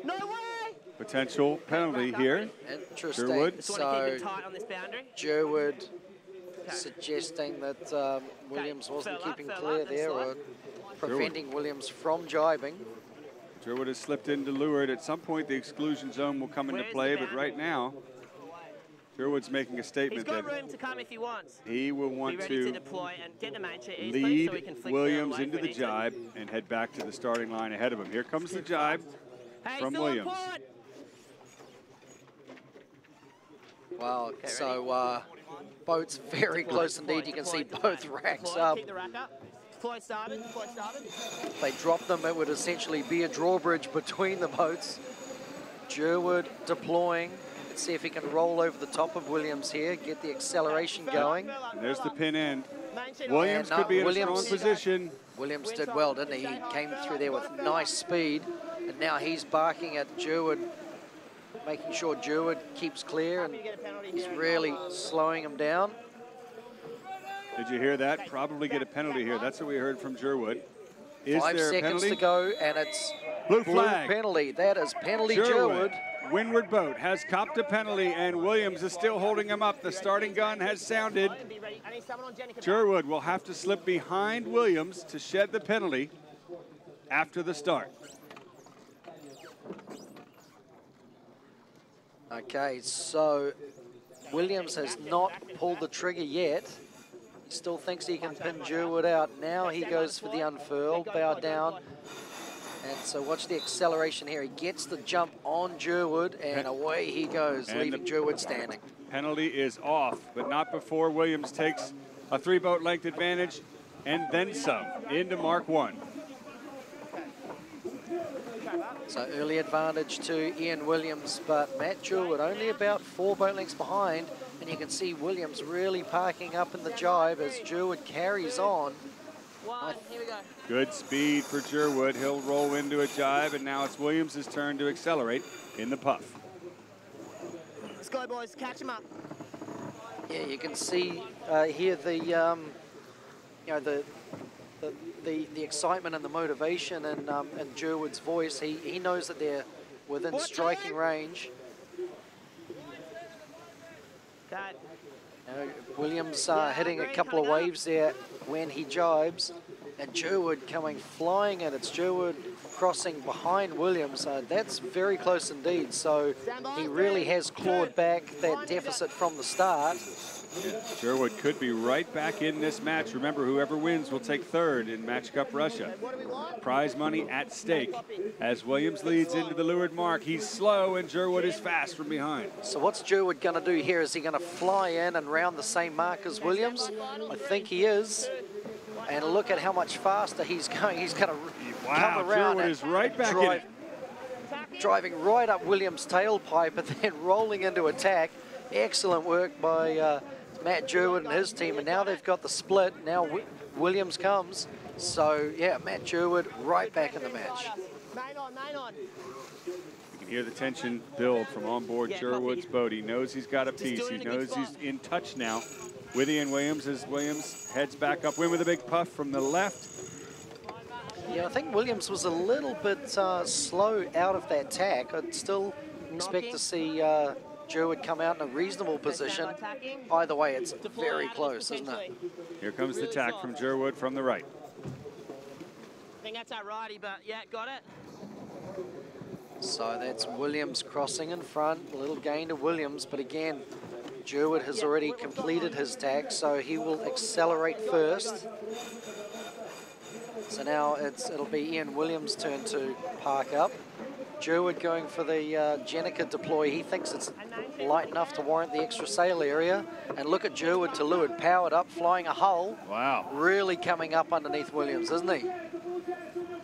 No way! Potential penalty here. interesting. Jerwood. Just want to keep it So tight on this boundary. Jerwood suggesting that Williams wasn't fell up, keeping fell clear up and there, slow. or preventing Williams from jibing. Jerwood has slipped into leeward. At some point, the exclusion zone will come into Where's play, the but right now, Jerwood's making a He's statement got that room to come if he wants. he will Be want ready to to deploy and get the main sheet ease, please, so we lead can flick Williams away into if the we need to. jibe and head back to the starting line ahead of him. Here comes the jibe Hey, from still on Williams. port. Wow, so boats very close indeed. You can see both racks Deploy, up. keep the rack up. Deploy starboard. If they drop them, it would essentially be a drawbridge between the boats. Jerwood deploying. Let's see if he can roll over the top of Williams here, get the acceleration going. And there's the pin end. Main sheet Williams And, could be in a Williams- strong position. Williams did well, didn't he? He came through there with nice speed, and now he's barking at Jerwood, making sure Jerwood keeps clear, and he's really slowing him down. Did you hear that? Probably get a penalty here. That's what we heard from Jerwood. Is 5 there a seconds penalty? to go, and it's Blue flag. penalty. That is penalty Jerwood, Jerwood. windward boat, has copped a penalty, and Williams is still holding him up. The starting gun has sounded. Be ready. I need someone on Jenica. Jerwood will have to slip behind Williams to shed the penalty after the start. Okay, so Williams has not pulled the trigger yet. He still thinks he can pin Jerwood out. Now he goes for the unfurl, bow down. And so watch the acceleration here. He gets the jump on Jerwood, and away he goes, And leaving the- Jerwood standing. Penalty is off, but not before Williams takes a 3-boat length advantage and then some into Mark 1. So early advantage to Ian Williams, but Matt Jerwood only about 4 boat lengths behind, and you can see Williams really parking up in the jibe as Jerwood carries on. One. Here we go. Good speed for Jerwood. He'll roll into a jibe, and now it's Williams' turn to accelerate in the puff. Let's go, boys. Catch him up. Yeah, you can see here the you know the excitement and the motivation and Jerwood's voice. He knows that they're within striking range. Okay. Williams hitting a couple of waves there when he jibes, and Jerwood coming flying in. It's Jerwood crossing behind Williams. That's very close indeed. So he really has clawed back that deficit from the start. Jerwood could be right back in this match. Remember, whoever wins will take third in Match Cup Russia. Prize money at stake as Williams leads into the leeward mark. He's slow and Jerwood is fast from behind. So what's Jerwood going to do here? Is he going to fly in and round the same mark as Williams? I think he is. And look at how much faster he's going. He's going to come around. Jerwood and is right back in it. Driving right up Williams' tailpipe and then rolling into attack. Excellent work by Matt Jerwood and his team. And now they've got the split. Now Williams comes. So, yeah, Matt Jerwood right back in the match. Main on. You can hear the tension build from on board Jerwood's boat. He knows he's got a piece. He knows he's in touch now with Ian Williams as Williams heads back upwind with a big puff from the left. Yeah, I think Williams was a little bit slow out of that tack. I'd still expect to see Jerwood come out in a reasonable position. Either way, it's very close, isn't it? Here comes the tack from Jerwood from the right. I think that's our righty, but yeah, got it. So that's Williams crossing in front. A little gain to Williams, but again, Jerwood has already completed his tack, so he will accelerate first. So now it'll be Ian Williams' turn to park up. Jerwood going for the Jenica deploy. He thinks it's light enough to warrant the extra sail area. And look at Jerwood to leeward, powered up, flying a hull. Wow. Really coming up underneath Williams, isn't he?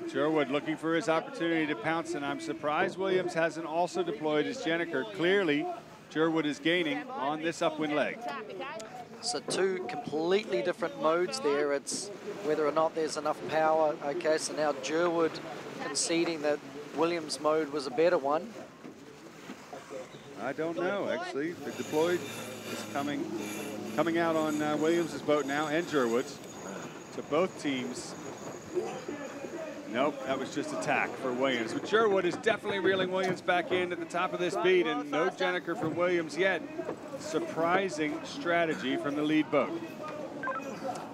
Jerwood looking for his opportunity to pounce, and I'm surprised Williams hasn't also deployed his Jenica. Clearly, Jerwood is gaining on this upwind leg. So two completely different modes there. It's whether or not there's enough power. Okay, so now Jerwood conceding that Williams' mode was a better one. I don't know, actually. The deployed is coming out on Williams' boat now, and Jerwood's. So both teams. Nope, that was just attack for Williams. But Jerwood is definitely reeling Williams back in at the top of this beat, and no Jenica from Williams yet. Surprising strategy from the lead boat.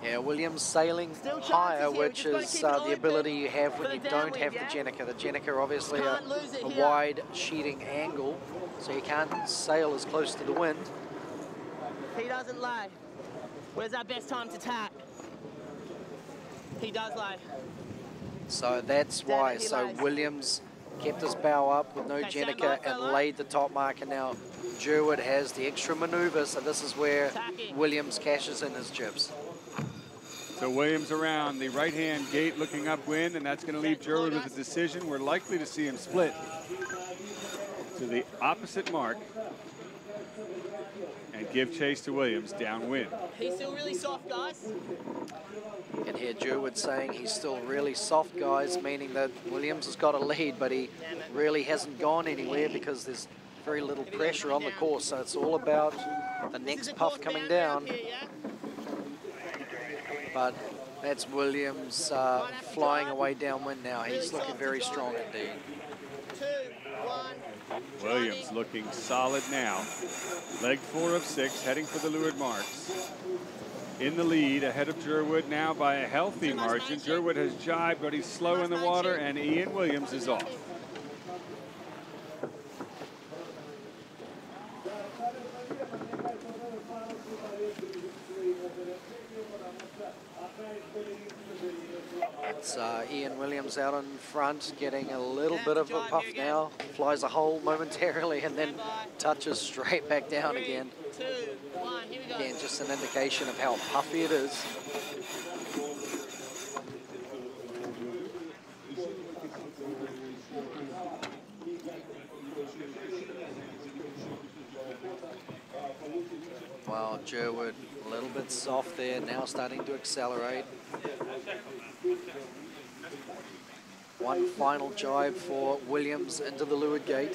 Yeah, Williams sailing higher, which is the ability you have when you don't have the Jenica. The Jenica obviously a wide sheeting angle, so you can't sail as close to the wind. He doesn't lay. Where's our best time to tack? He does lay. So that's why. So Williams kept his bow up with no Jenica and laid the top mark, and now Jerwood has the extra maneuver, so this is where Williams cashes in his jibs. So Williams around the right-hand gate looking upwind, and that's going to leave Jerwood with a decision. We're likely to see him split to the opposite mark and give chase to Williams downwind. He's still really soft, guys. You can hear Jerwood saying he's still really soft, guys, meaning that Williams has got a lead, but he really hasn't gone anywhere because there's very little pressure on the course, so it's all about the next puff coming down. But that's Williams flying away downwind now. He's looking very strong indeed. 2, 1. Williams looking solid now. Leg 4 of 6, heading for the leeward marks. In the lead, ahead of Jerwood now by a healthy margin. Jerwood has jibed, but he's slow in the water, and Ian Williams is off. It's Ian Williams out in front, getting a little bit of a puff now. Flies a hole momentarily and then touches straight back down again. 2, 1, here we go. Again, just an indication of how puffy it is. Wow, Jerwood a little bit soft there, now starting to accelerate. One final jibe for Williams into the leeward gate.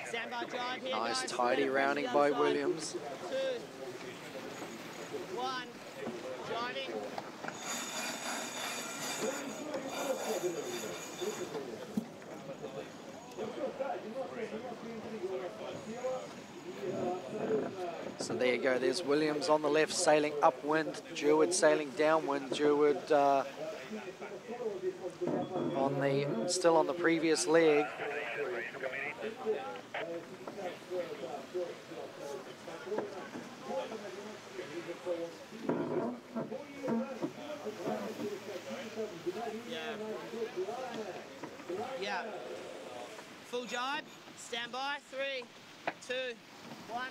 Standby drive here, Nice guys. tidy rounding by Williams. 2, 1, driving. So there you go, there's Williams on the left sailing upwind, Jerwood sailing downwind. Jerwood still on the previous leg. Yeah. Full jibe. Stand by. 3, 2, 1.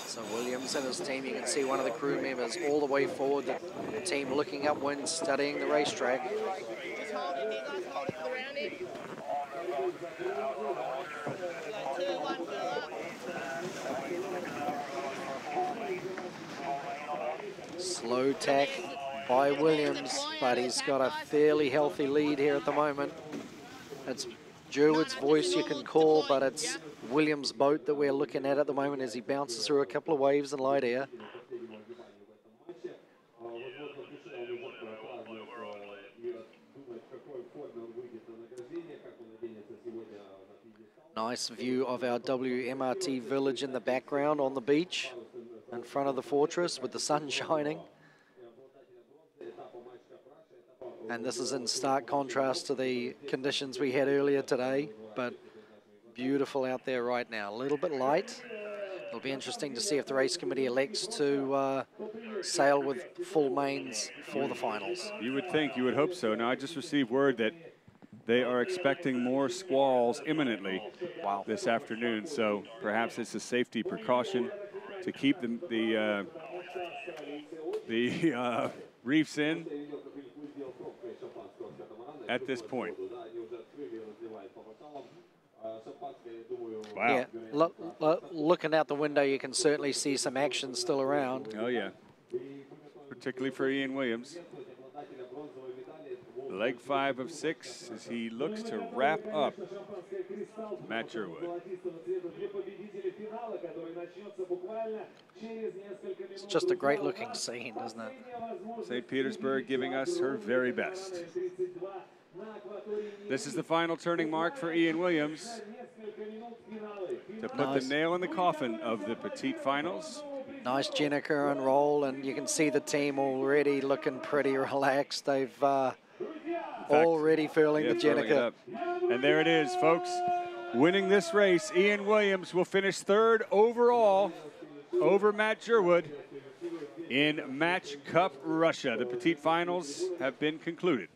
So Williams and his team, you can see one of the crew members all the way forward, the team looking upwind, studying the racetrack. Just hold it here, guys. Hold it for the rounding. 2, 1, fill up. Slow tack by Williams, but he's got a fairly healthy lead here at the moment. It's Jerwood's voice you can call, but it's Williams' boat that we're looking at the moment as he bounces through a couple of waves in light air. Nice view of our WMRT village in the background on the beach in front of the fortress with the sun shining. And this is in stark contrast to the conditions we had earlier today, but beautiful out there right now. A little bit light. It'll be interesting to see if the race committee elects to sail with full mains for the finals. You would think, you would hope so. Now, I just received word that they are expecting more squalls imminently this afternoon, so perhaps it's a safety precaution to keep the reefs in at this point. Wow. Yeah, looking out the window, you can certainly see some action still around. Oh, yeah. Particularly for Ian Williams. Leg 5 of 6 as he looks to wrap up Matt Sherwood. It's just a great looking scene, isn't it? St. Petersburg giving us her very best. This is the final turning mark for Ian Williams to put the nail in the coffin of the Petit finals. Nice Jenniker and roll, and you can see the team already looking pretty relaxed. They've already furling the Jenniker. And there it is, folks. Winning this race, Ian Williams will finish 3rd overall over Matt Sherwood in Match Cup Russia. The Petit finals have been concluded.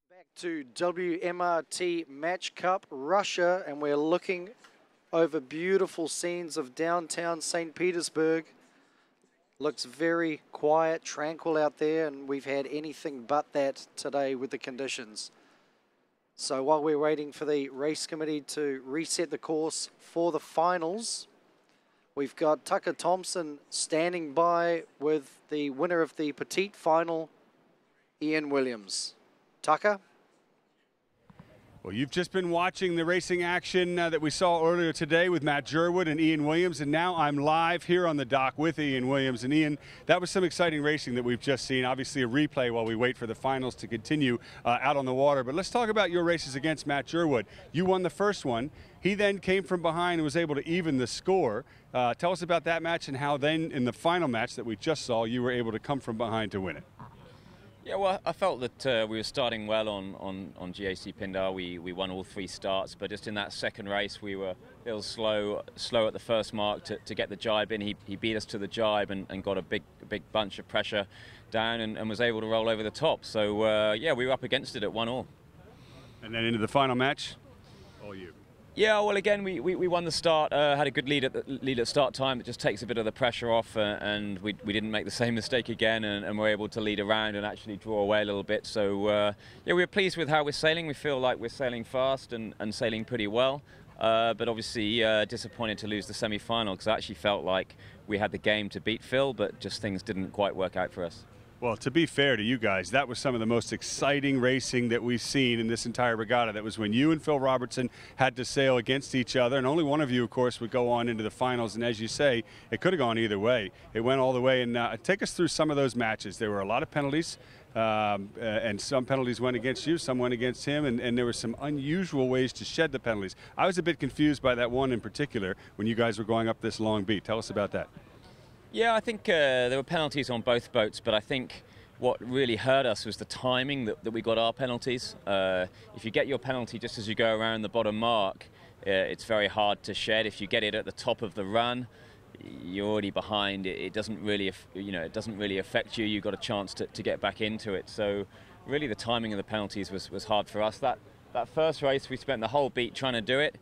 Back to WMRT Match Cup Russia, and we're looking over beautiful scenes of downtown St. Petersburg. Looks very quiet, tranquil out there, and we've had anything but that today with the conditions. So while we're waiting for the race committee to reset the course for the finals, we've got Tucker Thompson standing by with the winner of the Petite final, Ian Williams. Tucker? Well, you've just been watching the racing action that we saw earlier today with Matt Sherwood and Ian Williams, and now I'm live here on the dock with Ian Williams. And Ian, that was some exciting racing that we've just seen. Obviously a replay while we wait for the finals to continue out on the water. But let's talk about your races against Matt Sherwood. You won the first one. He then came from behind and was able to even the score. Tell us about that match and how then in the final match that we just saw, you were able to come from behind to win it. Yeah, well, I felt that we were starting well on GAC Pindar. We won all 3 starts, but just in that second race, we were a little slow at the first mark to get the jibe in. He beat us to the jibe and got a big bunch of pressure down and was able to roll over the top. So, yeah, we were up against it at 1-1. And then into the final match, all you. Yeah, well, again, we won the start, had a good lead at start time. It just takes a bit of the pressure off, and we didn't make the same mistake again, and were able to lead around and actually draw away a little bit. So, yeah, we're pleased with how we're sailing. We feel like we're sailing fast and sailing pretty well, but obviously disappointed to lose the semi-final because I actually felt like we had the game to beat Phil, but just things didn't quite work out for us. Well, to be fair to you guys, that was some of the most exciting racing that we've seen in this entire regatta. That was when you and Phil Robertson had to sail against each other, and only one of you, of course, would go on into the finals. And as you say, it could have gone either way. It went all the way. And take us through some of those matches. There were a lot of penalties, and some penalties went against you, some went against him, and there were some unusual ways to shed the penalties. I was a bit confused by that one in particular when you guys were going up this long beat. Tell us about that. Yeah, I think there were penalties on both boats, but I think what really hurt us was the timing that we got our penalties. If you get your penalty just as you go around the bottom mark, it's very hard to shed. If you get it at the top of the run, you're already behind. It doesn't really, it doesn't really affect you. You've got a chance to get back into it. So really, the timing of the penalties was hard for us. That first race, we spent the whole beat trying to do it.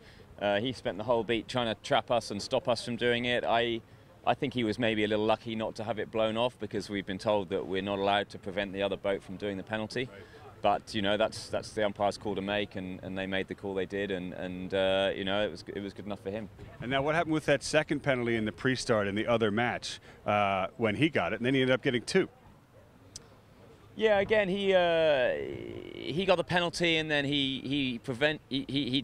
He spent the whole beat trying to trap us and stop us from doing it. I think he was maybe a little lucky not to have it blown off because we've been told that we're not allowed to prevent the other boat from doing the penalty. But that's the umpire's call to make, and they made the call they did, and it was good enough for him. And now what happened with that second penalty in the pre-start in the other match when he got it, and then he ended up getting 2? Yeah, again, he got the penalty, and then he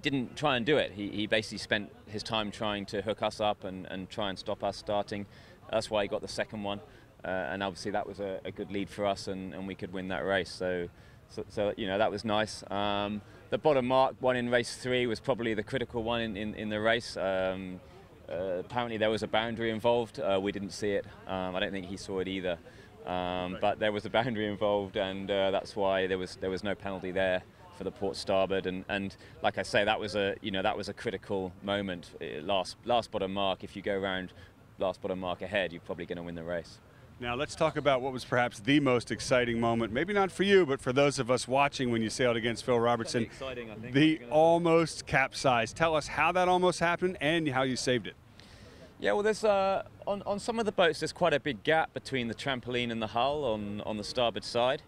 didn't try and do it. He basically spent his time trying to hook us up and try and stop us starting. That's why he got the second one, and obviously that was a good lead for us, and we could win that race. So that was nice. The bottom mark one in race 3 was probably the critical one in the race. Apparently there was a boundary involved. We didn't see it. I don't think he saw it either. But there was a boundary involved, and that's why there was no penalty there. for the port starboard, and like I say, that was a critical moment. Last bottom mark. If you go around last bottom mark ahead, you're probably going to win the race. Now let's talk about what was perhaps the most exciting moment, maybe not for you, but for those of us watching when you sailed against Phil Robertson. Exciting, I think. The almost capsized. Tell us how that almost happened and how you saved it. Yeah, well, there's on some of the boats there's quite a big gap between the trampoline and the hull on the starboard side,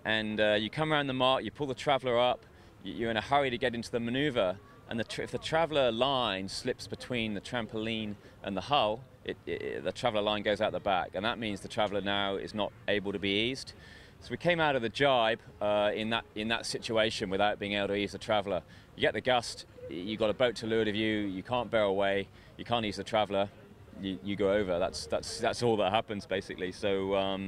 and you come around the mark, you pull the traveller up, you're in a hurry to get into the manoeuvre, and if the traveller line slips between the trampoline and the hull, the traveller line goes out the back, and that means the traveller now is not able to be eased. So we came out of the jibe in that situation without being able to ease the traveller. You get the gust, you've got a boat to leeward of you, you can't bear away, you can't ease the traveller, you go over. That's all that happens basically. So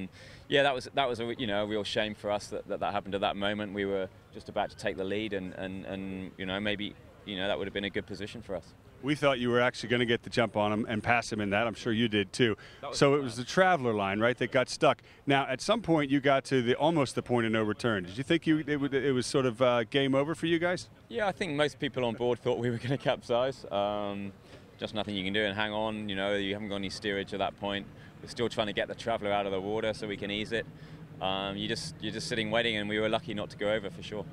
yeah, that was a a real shame for us that happened at that moment. We were just about to take the lead, and maybe that would have been a good position for us. We thought you were actually going to get the jump on him and pass him in that. I'm sure you did too. So it was the traveller line, right, that got stuck. Now, at some point, you got to almost the point of no return. Did you think it was sort of game over for you guys? Yeah, I think most people on board thought we were going to capsize. Just nothing you can do and hang on. You haven't got any steerage at that point. We're still trying to get the traveller out of the water so we can ease it. You're just sitting waiting, and we were lucky not to go over for sure.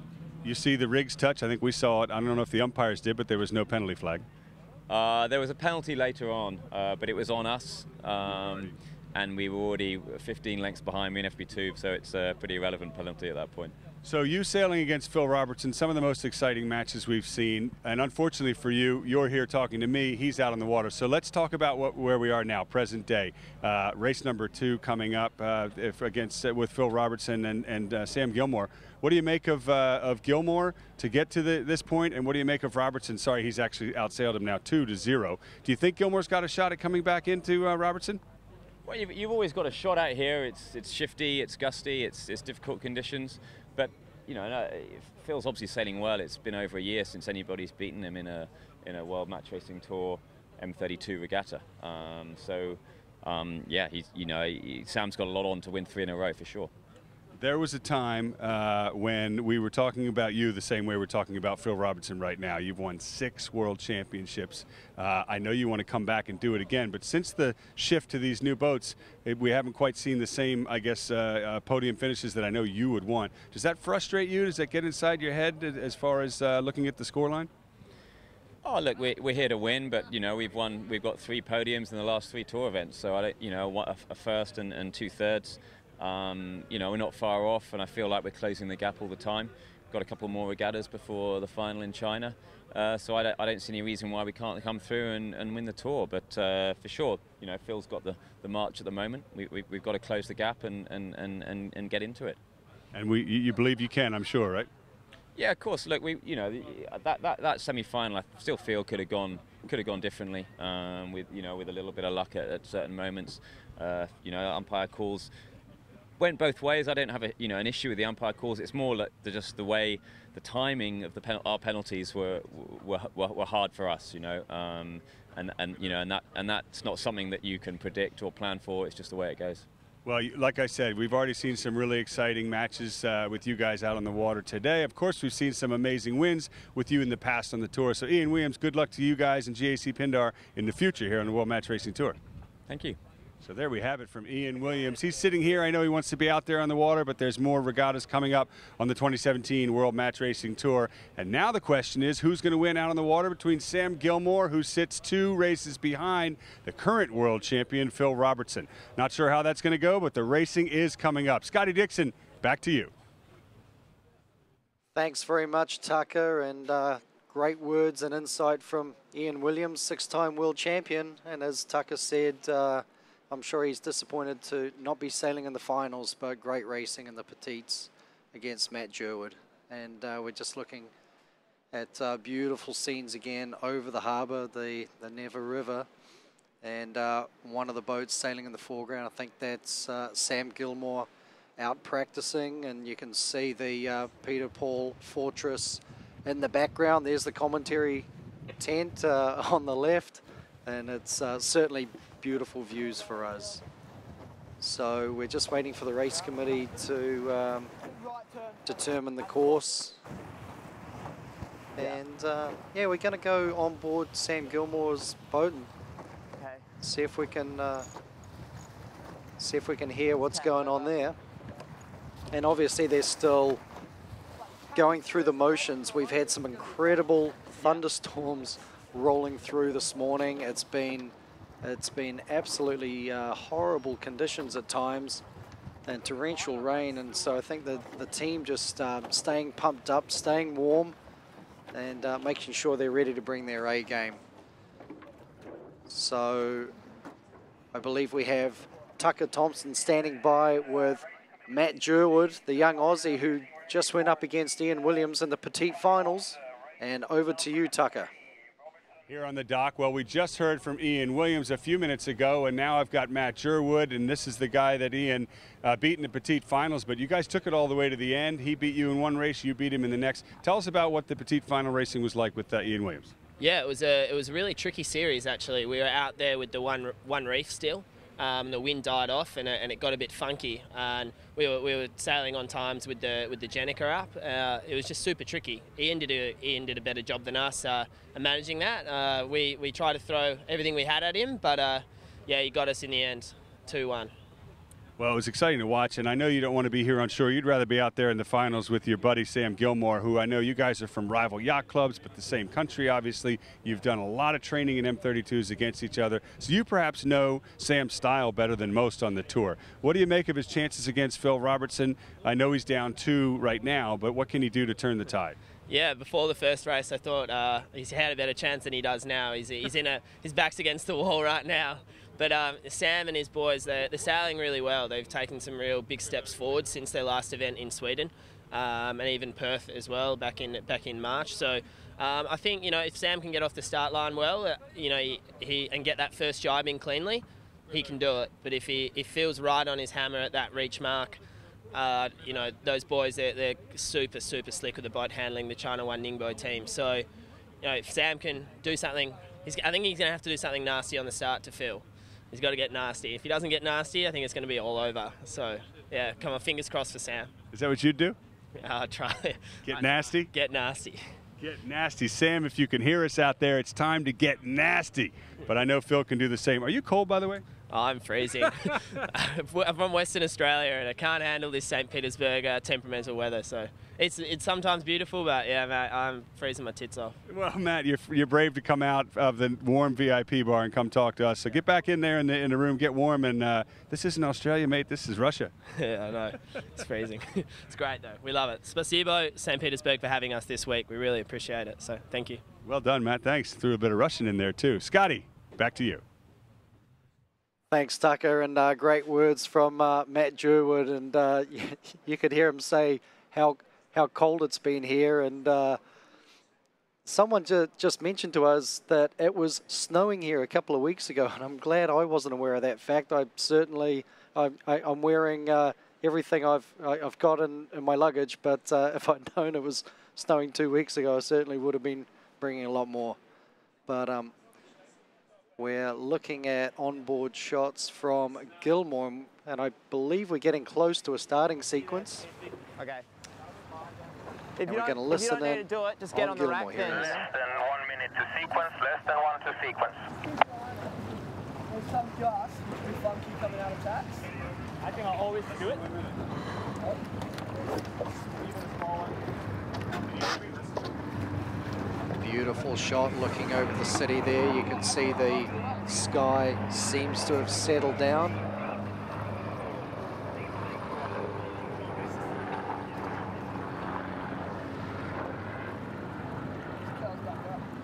You see the rigs touch. I think we saw it. I don't know if the umpires did, but there was no penalty flag. There was a penalty later on, but it was on us, and we were already 15 lengths behind me in FP2, so it's a pretty irrelevant penalty at that point. So you sailing against Phil Robertson, some of the most exciting matches we've seen, and unfortunately for you, you're here talking to me, he's out on the water. So let's talk about where we are now, present day. Race number 2 coming up with Phil Robertson and Sam Gilmore. What do you make of Gilmore to get to this point, and what do you make of Robertson? Sorry, he's actually outsailed him now 2-0. Do you think Gilmore's got a shot at coming back into Robertson? Well, you've always got a shot out here. It's shifty, it's gusty, it's difficult conditions. But Phil's obviously sailing well. It's been over a year since anybody's beaten him in a World Match Racing Tour M32 regatta. Yeah, Sam's got a lot on to win 3 in a row for sure. There was a time when we were talking about you the same way we're talking about Phil Robertson right now. You've won 6 world championships. I know you want to come back and do it again, but since the shift to these new boats, we haven't quite seen the same, I guess, podium finishes that I know you would want. Does that frustrate you? Does that get inside your head as far as looking at the scoreline? Oh, look, we're here to win, but we've got 3 podiums in the last 3 tour events, so I don't, a first and 2 thirds. We're not far off, and I feel like we're closing the gap all the time. We've got a couple more regattas before the final in China, so I don't see any reason why we can't come through and win the tour. But for sure, Phil's got the march at the moment. We've got to close the gap and get into it. And you believe you can, I'm sure, right? Yeah, of course. Look, that semi-final I still feel could have gone differently with a little bit of luck at certain moments. Umpire calls went both ways. I don't have an issue with the umpire calls. It's more like just the way the timing of our penalties were hard for us, and that's not something that you can predict or plan for. It's just the way it goes. Well, like I said, we've already seen some really exciting matches with you guys out on the water today. Of course, we've seen some amazing wins with you in the past on the tour. So, Ian Williams, good luck to you guys and GAC Pindar in the future here on the World Match Racing Tour. Thank you. So there we have it from Ian Williams. He's sitting here. I know he wants to be out there on the water, but there's more regattas coming up on the 2017 World Match Racing Tour. And now the question is, who's going to win out on the water between Sam Gilmore, who sits 2 races behind the current world champion, Phil Robertson. Not sure how that's going to go, but the racing is coming up. Scotty Dixon, back to you. Thanks very much, Tucker, and great words and insight from Ian Williams, 6-time world champion. And as Tucker said, I'm sure he's disappointed to not be sailing in the finals, but great racing in the Petites against Matt Jerwood. And we're just looking at beautiful scenes again over the harbour, the Never River. And one of the boats sailing in the foreground, I think that's Sam Gilmore out practicing. And you can see the Peter Paul Fortress in the background. There's the commentary tent on the left. And it's certainly beautiful views for us. So we're just waiting for the race committee to determine the course. And yeah, we're going to go on board Sam Gilmore's boat and see if we can hear what's going on there. And obviously they're still going through the motions. We've had some incredible thunderstorms rolling through this morning. It's been absolutely horrible conditions at times and torrential rain, and so I think that the team just staying pumped up, staying warm, and making sure they're ready to bring their A game. So I believe we have Tucker Thompson standing by with Matt Jerwood, the young Aussie who just went up against Ian Williams in the Petit finals. And over to you, Tucker. Here on the dock, well, we just heard from Ian Williams a few minutes ago, and now I've got Matt Jerwood, and this is the guy that Ian beat in the Petit finals, but you guys took it all the way to the end. He beat you in one race, you beat him in the next. Tell us about what the Petit final racing was like with Ian Williams. Yeah, it was a really tricky series, actually. We were out there with the one reef still. The wind died off and it got a bit funky, and we were sailing on times with the Jenica up. It was just super tricky. Ian did a better job than us at managing that. We tried to throw everything we had at him, but yeah, he got us in the end, 2-1. Well, it was exciting to watch, and I know you don't want to be here on shore. You'd rather be out there in the finals with your buddy Sam Gilmore, who I know you guys are from rival yacht clubs, but the same country, obviously. You've done a lot of training in M32s against each other, so you perhaps know Sam's style better than most on the tour. What do you make of his chances against Phil Robertson? I know he's down 2 right now, but what can he do to turn the tide? Yeah, before the first race, I thought he's had a better chance than he does now. His back's against the wall right now. But Sam and his boys, they're sailing really well. They've taken some real big steps forward since their last event in Sweden, and even Perth as well back in March. So I think, you know, if Sam can get off the start line well, you know, he and get that first jibe in cleanly, he can do it. But if he feels right on his hammer at that reach mark, you know, those boys, they're super slick with the boat handling, the China One Ningbo team. So, you know, if Sam can do something, I think he's going to have to do something nasty on the start to Phil. He's got to get nasty. If he doesn't get nasty, I think it's going to be all over. So, yeah, come on, fingers crossed for Sam. Is that what you'd do? I'll try. Get nasty? Get nasty. Get nasty. Sam, if you can hear us out there, it's time to get nasty. But I know Phil can do the same. Are you cold, by the way? Oh, I'm freezing. I'm from Western Australia, and I can't handle this St. Petersburg temperamental weather. So it's sometimes beautiful, but yeah, Matt, I'm freezing my tits off. Well, Matt, you're brave to come out of the warm VIP bar and come talk to us. So get back in there in the room, get warm, and this isn't Australia, mate. This is Russia. Yeah, I know. It's freezing. It's great though. We love it. Spasibo, St. Petersburg, for having us this week. We really appreciate it. So thank you. Well done, Matt. Thanks. Threw a bit of Russian in there too. Scotty, back to you. Thanks, Tucker, and great words from Matt Jerwood, and you could hear him say how cold it's been here, and someone just mentioned to us that it was snowing here a couple of weeks ago, and I'm glad I wasn't aware of that fact. I'm wearing everything I've got in my luggage, but if I'd known it was snowing 2 weeks ago, I certainly would have been bringing a lot more. But we're looking at onboard shots from Gilmore, and I believe we're getting close to a starting sequence. Okay. And we're going to listen in. If you don't need to do it, just get on the rack then. Less than 1 minute to sequence, less than 1 to sequence. There's some gas, which will be funky coming out of tax. I think I'll always do it. Beautiful shot looking over the city there. You can see the sky seems to have settled down.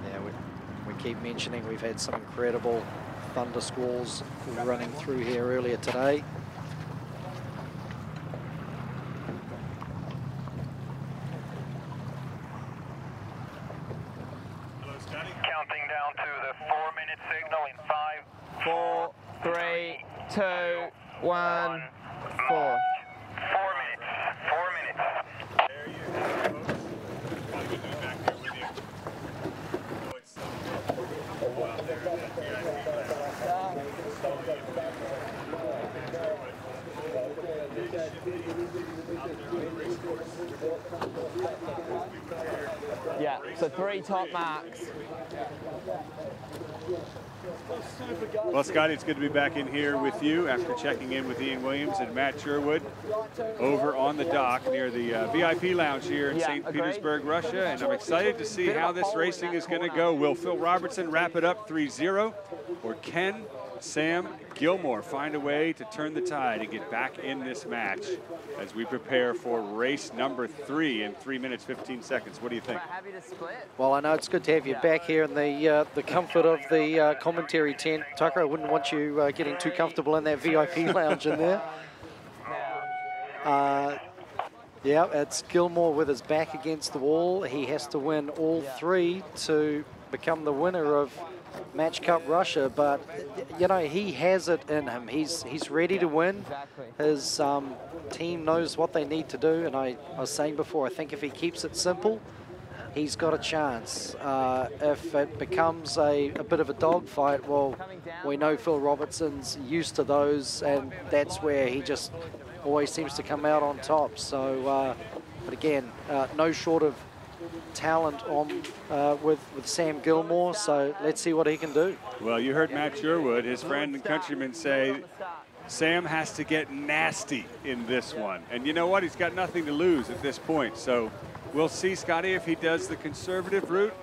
Yeah, we keep mentioning we've had some incredible thunder squalls running through here earlier today. Counting down to the 4-minute signal in 5, 4, 3, 2, 1, 4. 4 minutes. 4 minutes. Yeah, so 3 top marks. Well, Scotty, it's good to be back in here with you after checking in with Ian Williams and Matt Sherwood over on the dock near the VIP lounge here in St. Petersburg, Russia. And I'm excited to see how this racing is going to go. Will Phil Robertson wrap it up 3-0, or can Sam Gilmore find a way to turn the tide and get back in this match as we prepare for race number 3 in 3 minutes, 15 seconds? What do you think? Well, I know it's good to have you back here in the comfort of the commentary tent. Tucker, I wouldn't want you getting too comfortable in that VIP lounge in there. Yeah, it's Gilmore with his back against the wall. He has to win all 3 to become the winner of Match Cup Russia, but you know, he has it in him. He's ready to win. His team knows what they need to do, and I was saying before, I think if he keeps it simple, he's got a chance. If it becomes a bit of a dogfight, well, we know Phil Robertson's used to those, and that's where he just always seems to come out on top. So, but again, no short of talent on with Sam Gilmore, so let's see what he can do. Well, you heard Matt Sherwood, his friend and countryman, say Sam has to get nasty in this one. And you know what? He's got nothing to lose at this point. So we'll see, Scotty, if he does the conservative route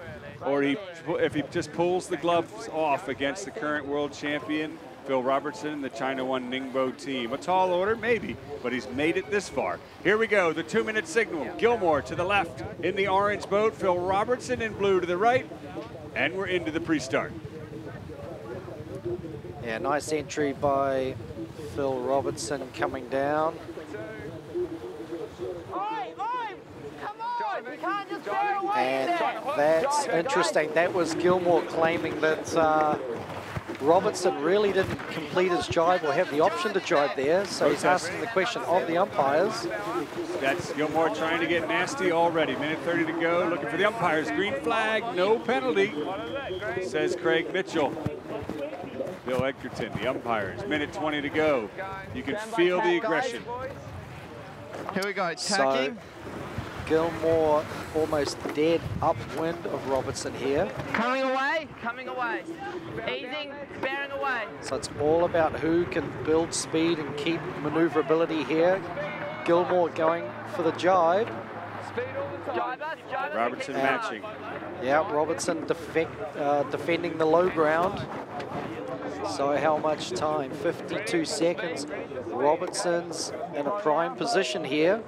or if he just pulls the gloves off against the current world champion, Phil Robertson, the China 1 Ningbo team. A tall order, maybe, but he's made it this far. Here we go, the 2-minute signal. Gilmore to the left in the orange boat, Phil Robertson in blue to the right, and we're into the pre-start. Yeah, nice entry by Phil Robertson coming down. And that's interesting. That was Gilmore claiming that Robertson really didn't complete his jibe or have the option to jibe there, so he's asking the question of the umpires. That's Gilmore trying to get nasty already. Minute 30 to go, looking for the umpires. Green flag, no penalty, says Craig Mitchell. Bill Edgerton, the umpires. Minute 20 to go. You can feel the aggression. Here we go, tacking. So, Gilmore almost dead upwind of Robertson here. Coming away, easing, bearing away. So it's all about who can build speed and keep maneuverability here. Gilmore going for the jibe. Robertson matching. Yeah, Robertson defending the low ground. So how much time? 52 seconds. Robertson's in a prime position here.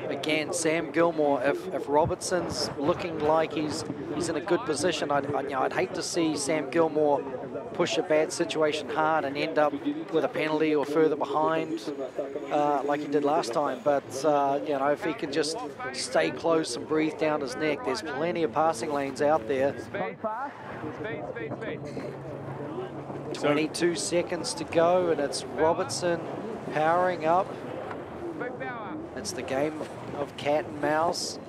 Again, Sam Gilmore, if Robertson's looking like he's in a good position, I'd hate to see Sam Gilmore push a bad situation hard and end up with a penalty or further behind like he did last time. But, you know, if he can just stay close and breathe down his neck, there's plenty of passing lanes out there. Speed. 22 seconds to go, and it's Robertson powering up. It's the game of cat and mouse.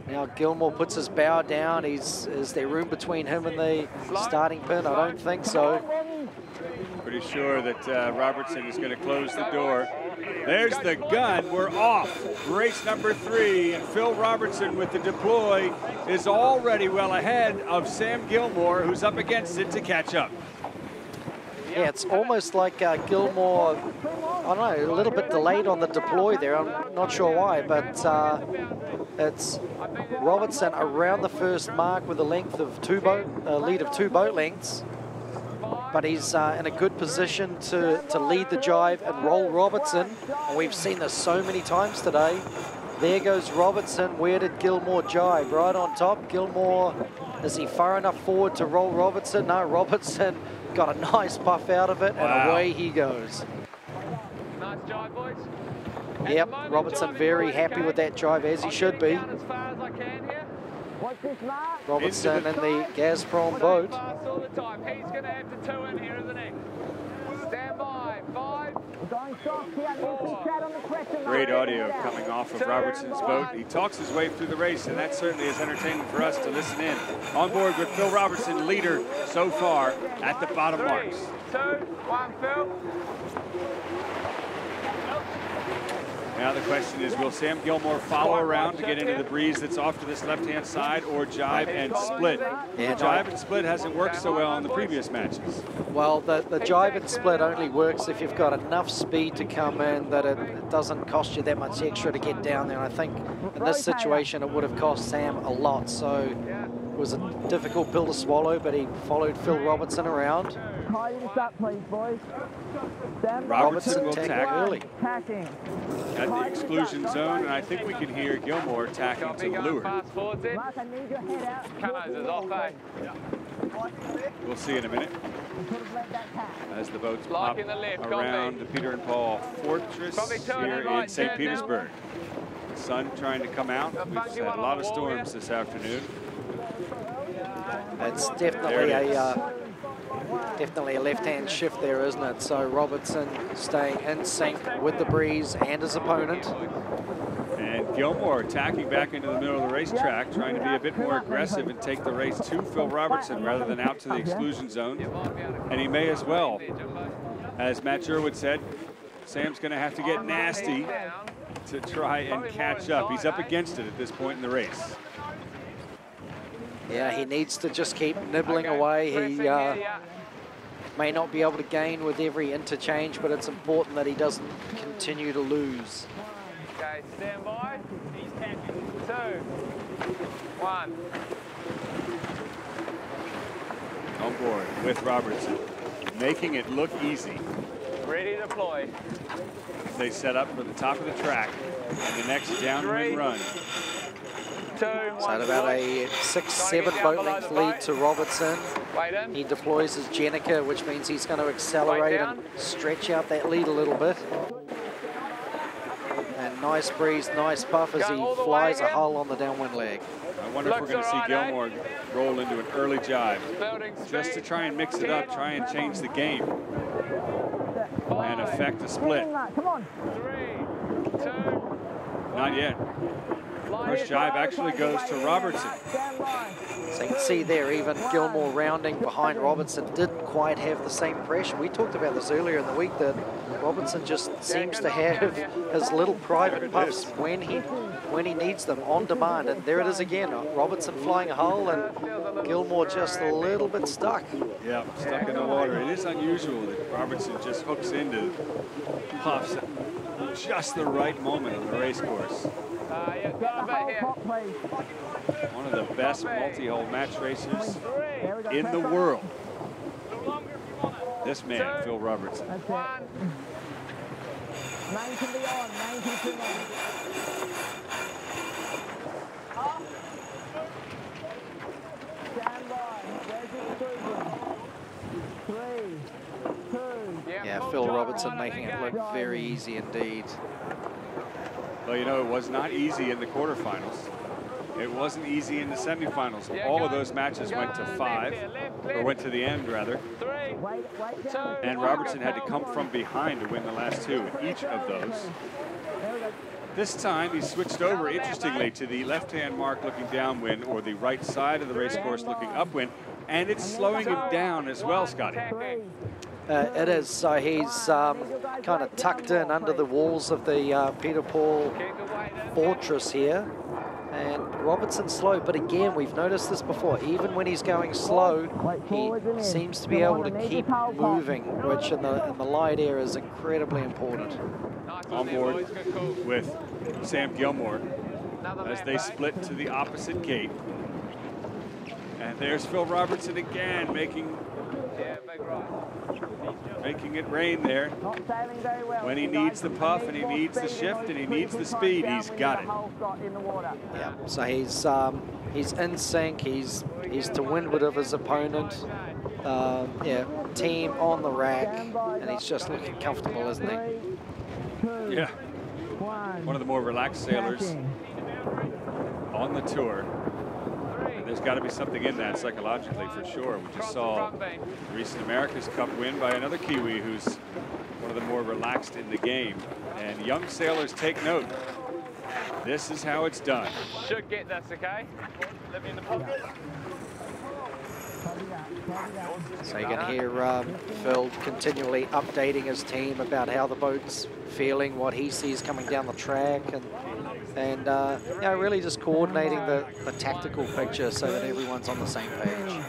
Now Gilmore puts his bow down. Is there room between him and the starting pin? I don't think so. Pretty sure that Robertson is going to close the door. There's the gun. We're off. Race number 3, and Phil Robertson with the deploy is already well ahead of Sam Gilmore, who's up against it to catch up. Yeah, it's almost like Gilmore, I don't know, a little bit delayed on the deploy there. I'm not sure why, but it's Robertson around the first mark with a length of lead of 2 boat lengths. But he's in a good position to lead the jibe and roll Robertson. And we've seen this so many times today. There goes Robertson. Where did Gilmore jibe? Right on top. Gilmore, is he far enough forward to roll Robertson? No, Robertson got a nice puff out of it, and away he goes. Nice jibe, boys. Yep, Robertson very happy with that jibe, as he should be. Robertson in the Gazprom boat. He's going to have the 2 in here, isn't he? Stand by. 5, 4. Great audio coming off of Robertson's boat. He talks his way through the race, and that certainly is entertaining for us to listen in. On board with Phil Robertson, leader so far at the bottom 3, marks. 2, 1, Phil. Now the question is, will Sam Gilmore follow around to get into the breeze that's off to this left-hand side, or jibe and split? Yeah, jibe and split hasn't worked so well in the previous matches. Well, the jibe and split only works if you've got enough speed to come in that it doesn't cost you that much extra to get down there. And I think in this situation it would have cost Sam a lot, so it was a difficult pill to swallow, but he followed Phil Robertson around. Tidy this up, please, boys. Robertson will tack early. Tacking. At the exclusion zone, and I think we can hear Gilmore tacking to lure. Mark, I need your head out. Canoes is off, eh? We'll see in a minute. As the boats pop around the Peter and Paul Fortress here in St. Petersburg. The sun trying to come out. We've had a lot of storms this afternoon. It's definitely a left-hand shift there, isn't it? So Robertson staying in sync with the breeze and his opponent. And Gilmore tacking back into the middle of the racetrack, trying to be a bit more aggressive and take the race to Phil Robertson rather than out to the exclusion zone. And he may as well. As Matt Sherwood said, Sam's going to have to get nasty to try and catch up. He's up against it at this point in the race. Yeah, he needs to just keep nibbling away. He may not be able to gain with every interchange, but it's important that he doesn't continue to lose. Okay, stand by. 2, 1. On board with Robertson, making it look easy. Ready to deploy. They set up for the top of the track and the next downwind run. 2, 1. So at about a 6-7 boat length lead to Robertson. He deploys his Jenica, which means he's going to accelerate and stretch out that lead a little bit. And nice breeze, nice puff as he flies a hull on the downwind leg. I wonder if we're going to see Gilmore roll into an early jibe, just to try and mix it up, try and change the game, and affect a split. Come on. 3, 2. Not yet. First jibe actually goes to Robertson. So you can see there, even Gilmore rounding behind Robertson didn't quite have the same pressure. We talked about this earlier in the week, that Robertson just seems to have his little private puffs when he needs them on demand. And there it is again, Robertson flying a hull and Gilmore just a little bit stuck. Yeah, stuck in the water. It is unusual that Robertson just hooks into puffs at just the right moment on the race course. One of the best multi-hole match racers in the world. This man, Phil Robertson. 9 can be on, 9 can be on. Stand by, there's the exclusion. 3, 2. Yeah, Phil Robertson making it look very easy indeed. Well, you know, it was not easy in the quarterfinals. It wasn't easy in the semifinals. All of those matches went to 5, or went to the end, rather. And Robertson had to come from behind to win the last 2 in each of those. This time, he switched over, interestingly, to the left-hand mark looking downwind, or the right side of the race course looking upwind, and it's slowing him down as well, Scotty. It is, so he's kind of tucked in under the walls of the Peter Paul Fortress here. And Robertson's slow, but again, we've noticed this before. Even when he's going slow, he seems to be able to keep moving, which in the light air is incredibly important. On board with Sam Gilmore as they split to the opposite gate. And there's Phil Robertson again, making it rain there. When he needs the puff and he needs the shift and he needs the speed, he's got it. Yeah, so he's in sync, he's to windward of his opponent. Yeah, team on the rack, and he's just looking comfortable, isn't he? Yeah, one of the more relaxed sailors on the tour. There's got to be something in that psychologically for sure. We just saw the recent America's Cup win by another Kiwi who's one of the more relaxed in the game. And young sailors take note. This is how it's done. Should get this, okay? Let me in the pocket. So you can hear Phil continually updating his team about how the boat's feeling, what he sees coming down the track, and you know, really just coordinating the tactical picture so that everyone's on the same page.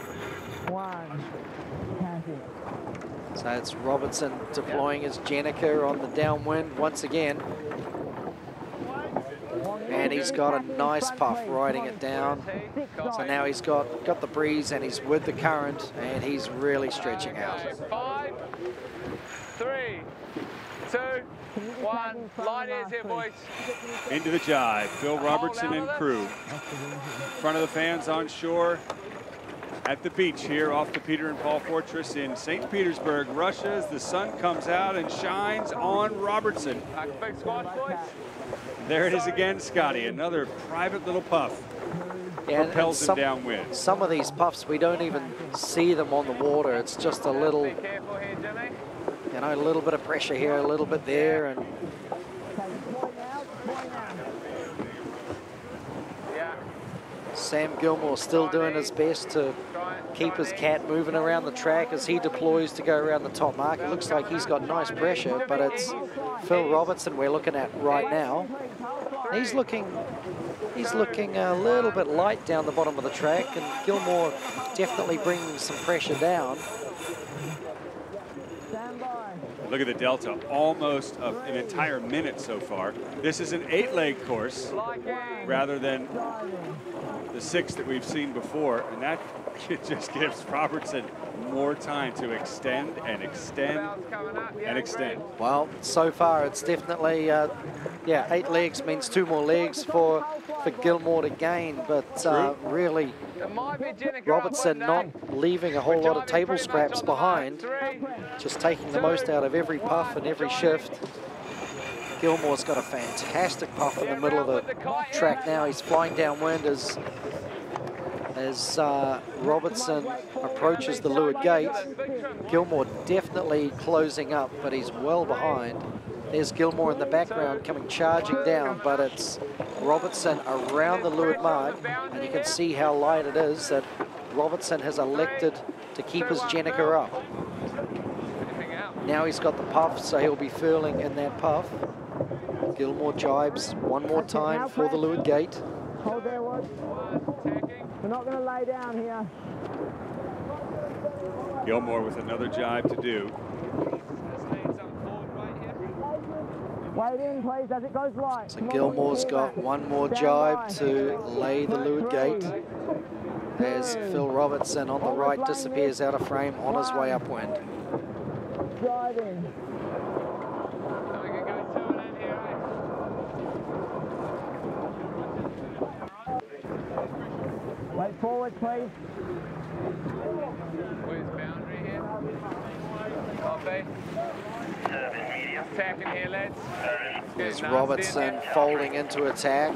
So it's Robertson deploying his Jenica on the downwind once again. And he's got a nice puff riding it down. So now he's got the breeze and he's with the current and he's really stretching out. 5, 3, 2, 1. Light is here, boys. Into the jibe, Phil Robertson and crew. In front of the fans on shore at the beach here off the Peter and Paul Fortress in St. Petersburg, Russia, as the sun comes out and shines on Robertson. Big squash, boys. There it is again, Scotty. Another private little puff. Yeah, propels him downwind. Some of these puffs, we don't even see them on the water. It's just a little, Be careful here, Jimmy. you know, a little bit of pressure here, a little bit there, and Yeah. Sam Gilmore still doing his best to keep his cat moving around the track as he deploys to go around the top mark. It looks like he's got nice pressure, but it's Phil Robertson we're looking at right now. He's looking a little bit light down the bottom of the track, and Gilmore definitely bringing some pressure down. Look at the delta, almost an entire minute so far. This is an 8-leg course rather than the 6 that we've seen before, and that it just gives Robertson more time to extend and extend and extend. Well, so far it's definitely, yeah, 8 legs means 2 more legs for Gilmore to gain, but really Robertson not leaving a whole lot of table scraps behind, just taking the most out of every puff and every shift. Gilmore's got a fantastic puff in the middle of the track now. He's flying downwind as Robertson approaches the leeward gate. Gilmore definitely closing up, but he's well behind. There's Gilmore in the background coming charging down, but it's Robertson around the leeward mark, and you can see how light it is that Robertson has elected to keep his Jenica up. Now he's got the puff, so he'll be furling in that puff. Gilmore jibes one more time for the leeward gate. Hold there, Wood. We're not going to lay down here. Gilmore with another jibe to do. Wait in, please, as it goes light. So Gilmore's got one more jibe to lay the leeward gate as Phil Robertson on the right disappears out of frame on his way upwind. Driving. Wait forward, please. Where's boundary here? Copy. Attacking here, lads. There's Robertson folding into attack.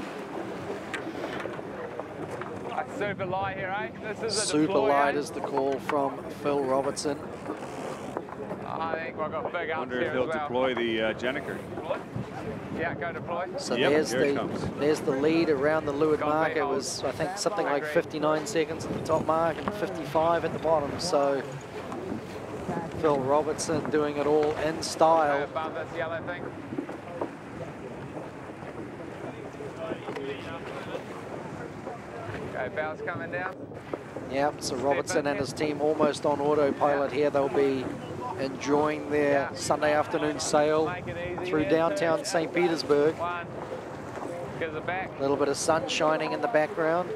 Super light here, eh? This is a Super deploy, light eh? is the call from Phil Robertson. I think we've got big ups Wonder here if he'll as well. deploy the Jenica. Yeah, go deploy. So Yep, there's here it comes. there's the lead around the leeward Copy, mark. It hold. was, I think, something like 59 seconds at the top mark and 55 at the bottom. So Phil Robertson doing it all in Go style. above this yellow thing. Okay, bow's coming down. Yep, so Robertson and his team almost on autopilot here. They'll be enjoying their Sunday afternoon sail through downtown St. Petersburg. One. Gives it back. A little bit of sun shining in the background.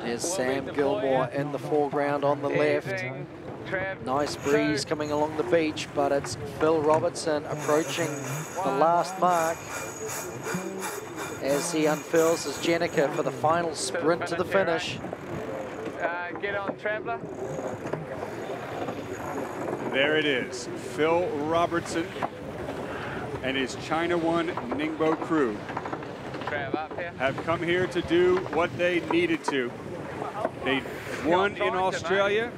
There's Sam Gilmore in the foreground on the left. Easing. Trav. Nice breeze coming along the beach, but it's Phil Robertson approaching the last mark as he unfurls his Jenica for the final sprint to the finish. Get on, Traveller. There it is. Phil Robertson and his China One Ningbo crew Trav up here. have come here to do what they needed to. They won in Australia,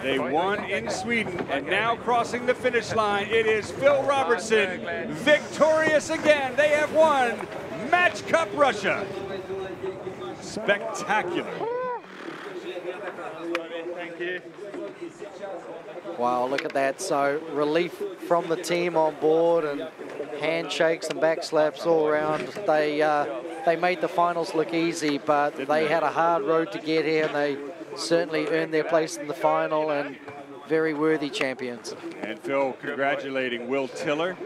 they won in Sweden, and now crossing the finish line, it is Phil Robertson, victorious again. They have won Match Cup Russia. Spectacular. Thank you. Wow, look at that. So relief from the team on board and handshakes and back slaps all around. They made the finals look easy, but they had a hard road to get here, and they certainly earned their place in the final and very worthy champions. And Phil congratulating Will Tiller,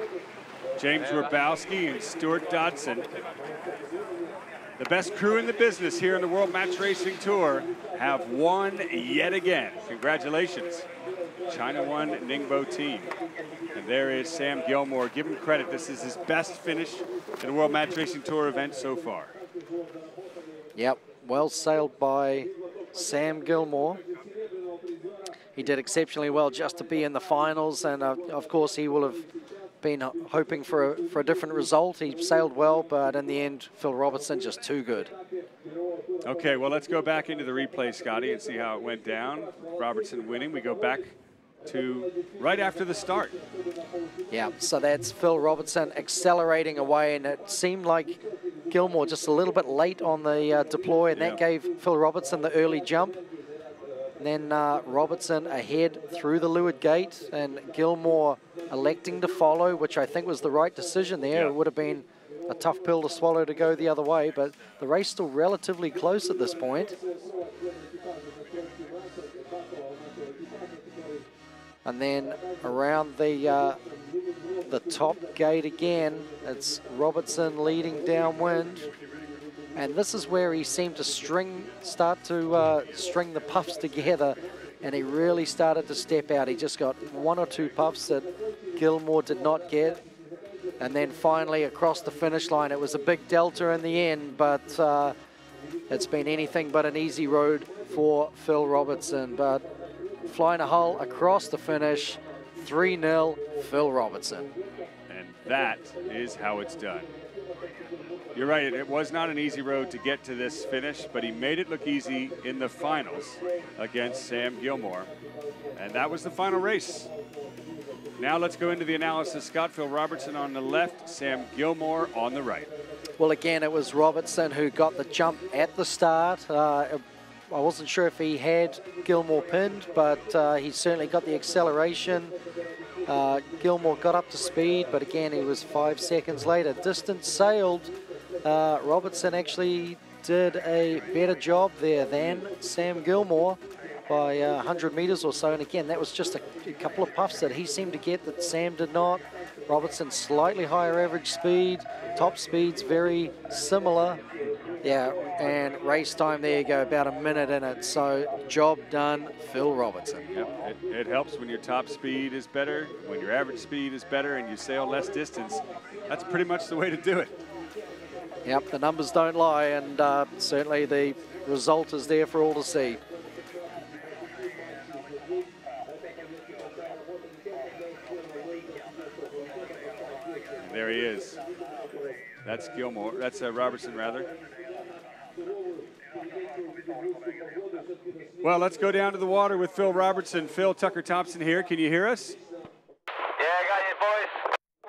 James Rabowski, and Stuart Dodson. The best crew in the business here in the World Match Racing Tour have won yet again. Congratulations. China 1 Ningbo team. And there is Sam Gilmore. Give him credit. This is his best finish in a World Match Racing Tour event so far. Yep, well sailed by Sam Gilmore. He did exceptionally well just to be in the finals, and of course he will have been hoping for a different result. He sailed well, but in the end, Phil Robertson just too good. Okay, well, let's go back into the replay, Scotty, and see how it went down. Robertson winning. We go back to right after the start. Yeah, so that's Phil Robertson accelerating away, and it seemed like Gilmore just a little bit late on the deploy, and that gave Phil Robertson the early jump. And then Robertson ahead through the leeward gate, and Gilmore electing to follow, which I think was the right decision there. It would have been a tough pill to swallow to go the other way, but the race still relatively close at this point. And then around the top gate again, it's Robertson leading downwind. And this is where he seemed to start to string the puffs together, and he really started to step out. He just got one or two puffs that Gilmore did not get. And then finally across the finish line, it was a big delta in the end, but it's been anything but an easy road for Phil Robertson. But flying a hull across the finish, 3-0 Phil Robertson. And that is how it's done. You're right, it was not an easy road to get to this finish, but he made it look easy in the finals against Sam Gilmore. And that was the final race. Now let's go into the analysis. Scott, Phil Robertson on the left, Sam Gilmore on the right. Well, again, it was Robertson who got the jump at the start. I wasn't sure if he had Gilmore pinned, but he certainly got the acceleration. Gilmore got up to speed, but again, he was 5 seconds later. Distance sailed. Robertson actually did a better job there than Sam Gilmore by 100 meters or so. And again, that was just a couple of puffs that he seemed to get that Sam did not. Robertson slightly higher average speed, top speed's very similar. Yeah, and race time, there you go, about a minute in it. So job done, Phil Robertson. Yep, it helps when your top speed is better, when your average speed is better, and you sail less distance. That's pretty much the way to do it. Yep, the numbers don't lie, and certainly the result is there for all to see. There he is. That's Gilmore. That's Robertson, rather. Well, let's go down to the water with Phil Robertson. Phil, Tucker Thompson here. Can you hear us? Yeah, I got you, boys.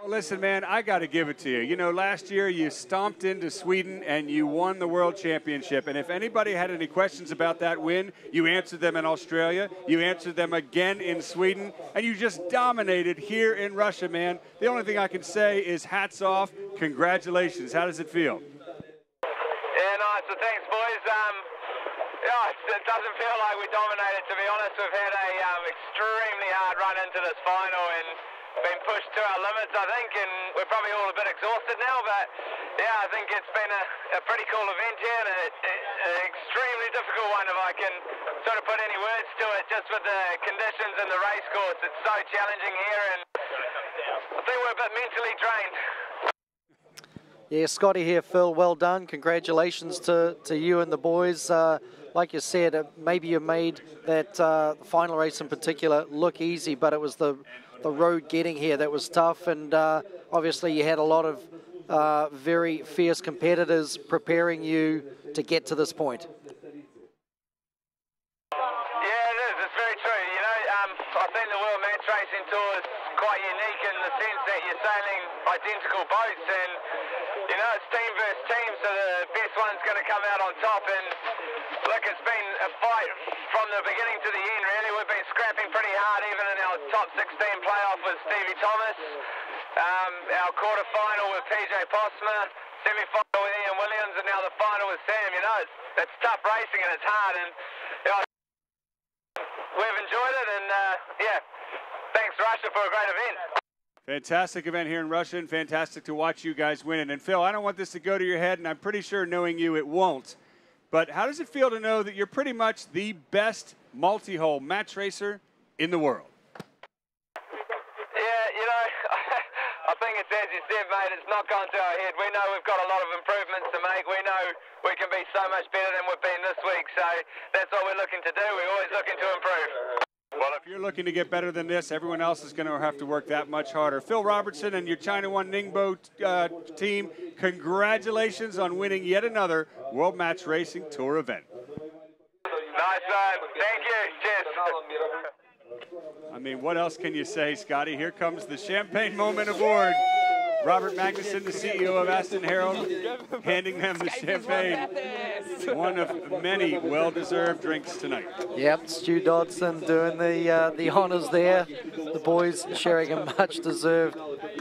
Well, listen, man, I got to give it to you. You know, last year you stomped into Sweden and you won the World Championship. And if anybody had any questions about that win, you answered them in Australia, you answered them again in Sweden, and you just dominated here in Russia, man. The only thing I can say is hats off, congratulations. How does it feel? Yeah, nice. So thanks, boys. Yeah, it doesn't feel like we dominated, to be honest. We've had a extremely hard run into this final and been pushed to our limits, I think, and we're probably all a bit exhausted now, but yeah, I think it's been a pretty cool event here, and an extremely difficult one, if I can sort of put any words to it, just with the conditions and the race course. It's so challenging here, and I think we're a bit mentally drained. Yeah, Scotty here, Phil, well done. Congratulations to you and the boys. Like you said, maybe you made that final race in particular look easy, but it was the road getting here that was tough, and obviously you had a lot of very fierce competitors preparing you to get to this point. Yeah, it is. It's very true. You know, I think the World Match Racing Tour is quite unique in the sense that you're sailing identical boats, and you know, it's team versus team, so the best one's going to come out on top. And look, it's been a fight from the beginning to the end, really. We've been scrapping pretty hard, even in our top 16 playoff with Stevie Thomas, our quarter-final with PJ Posma, semi-final with Ian Williams, and now the final with Sam. You know, it's tough racing and it's hard, and you know, we've enjoyed it, and yeah, thanks Russia for a great event. Fantastic event here in Russia, and fantastic to watch you guys win it. And Phil, I don't want this to go to your head, and I'm pretty sure knowing you it won't, but how does it feel to know that you're pretty much the best multi-hole match racer in the world? Yeah, you know, I think it's as you said, mate, it's not gone to our head. We know we've got a lot of improvements to make. We know we can be so much better than we've been this week, so that's what we're looking to do. We're always looking to improve. Well, if you're looking to get better than this, everyone else is going to have to work that much harder. Phil Robertson and your China One Ningbo team, congratulations on winning yet another World Match Racing Tour event. Nice one. Thank you. Cheers. I mean, what else can you say, Scotty? Here comes the Champagne Moment Award. Robert Magnuson, the CEO of Aston Herald, handing them the champagne. One of many well-deserved drinks tonight. Yep, Stu Dodson doing the honours there. The boys sharing a much-deserved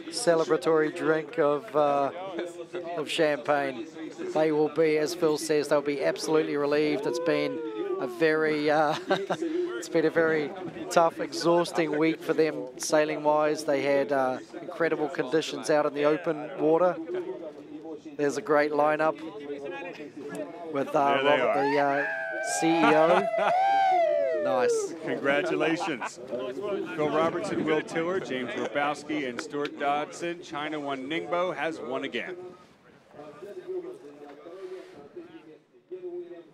celebratory drink of champagne. They will be, as Phil says, they'll be absolutely relieved. It's been a very tough, exhausting week for them sailing-wise. They had incredible conditions out in the open water. There's a great lineup with Robert, the CEO. Nice. Congratulations. Phil Robertson, Will Tiller, James Grabowski, and Stuart Dodson. China One Ningbo has won again.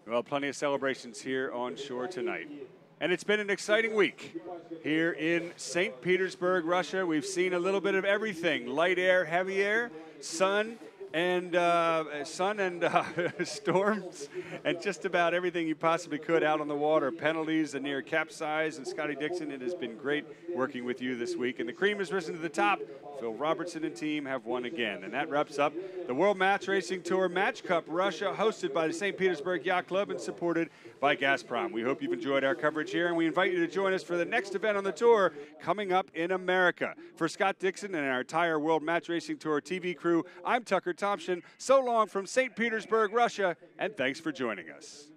Well, plenty of celebrations here on shore tonight. And it's been an exciting week here in St. Petersburg, Russia. We've seen a little bit of everything: light air, heavy air, sun and storms, and just about everything you possibly could out on the water. Penalties, a near capsize, and Scotty Dixon, it has been great working with you this week. And the cream has risen to the top. Phil Robertson and team have won again. And that wraps up the World Match Racing Tour Match Cup Russia, hosted by the St. Petersburg Yacht Club and supported by Gazprom. We hope you've enjoyed our coverage here, and we invite you to join us for the next event on the tour coming up in America. For Scott Dixon and our entire World Match Racing Tour TV crew, I'm Tucker Thompson. So long from St. Petersburg, Russia, and thanks for joining us.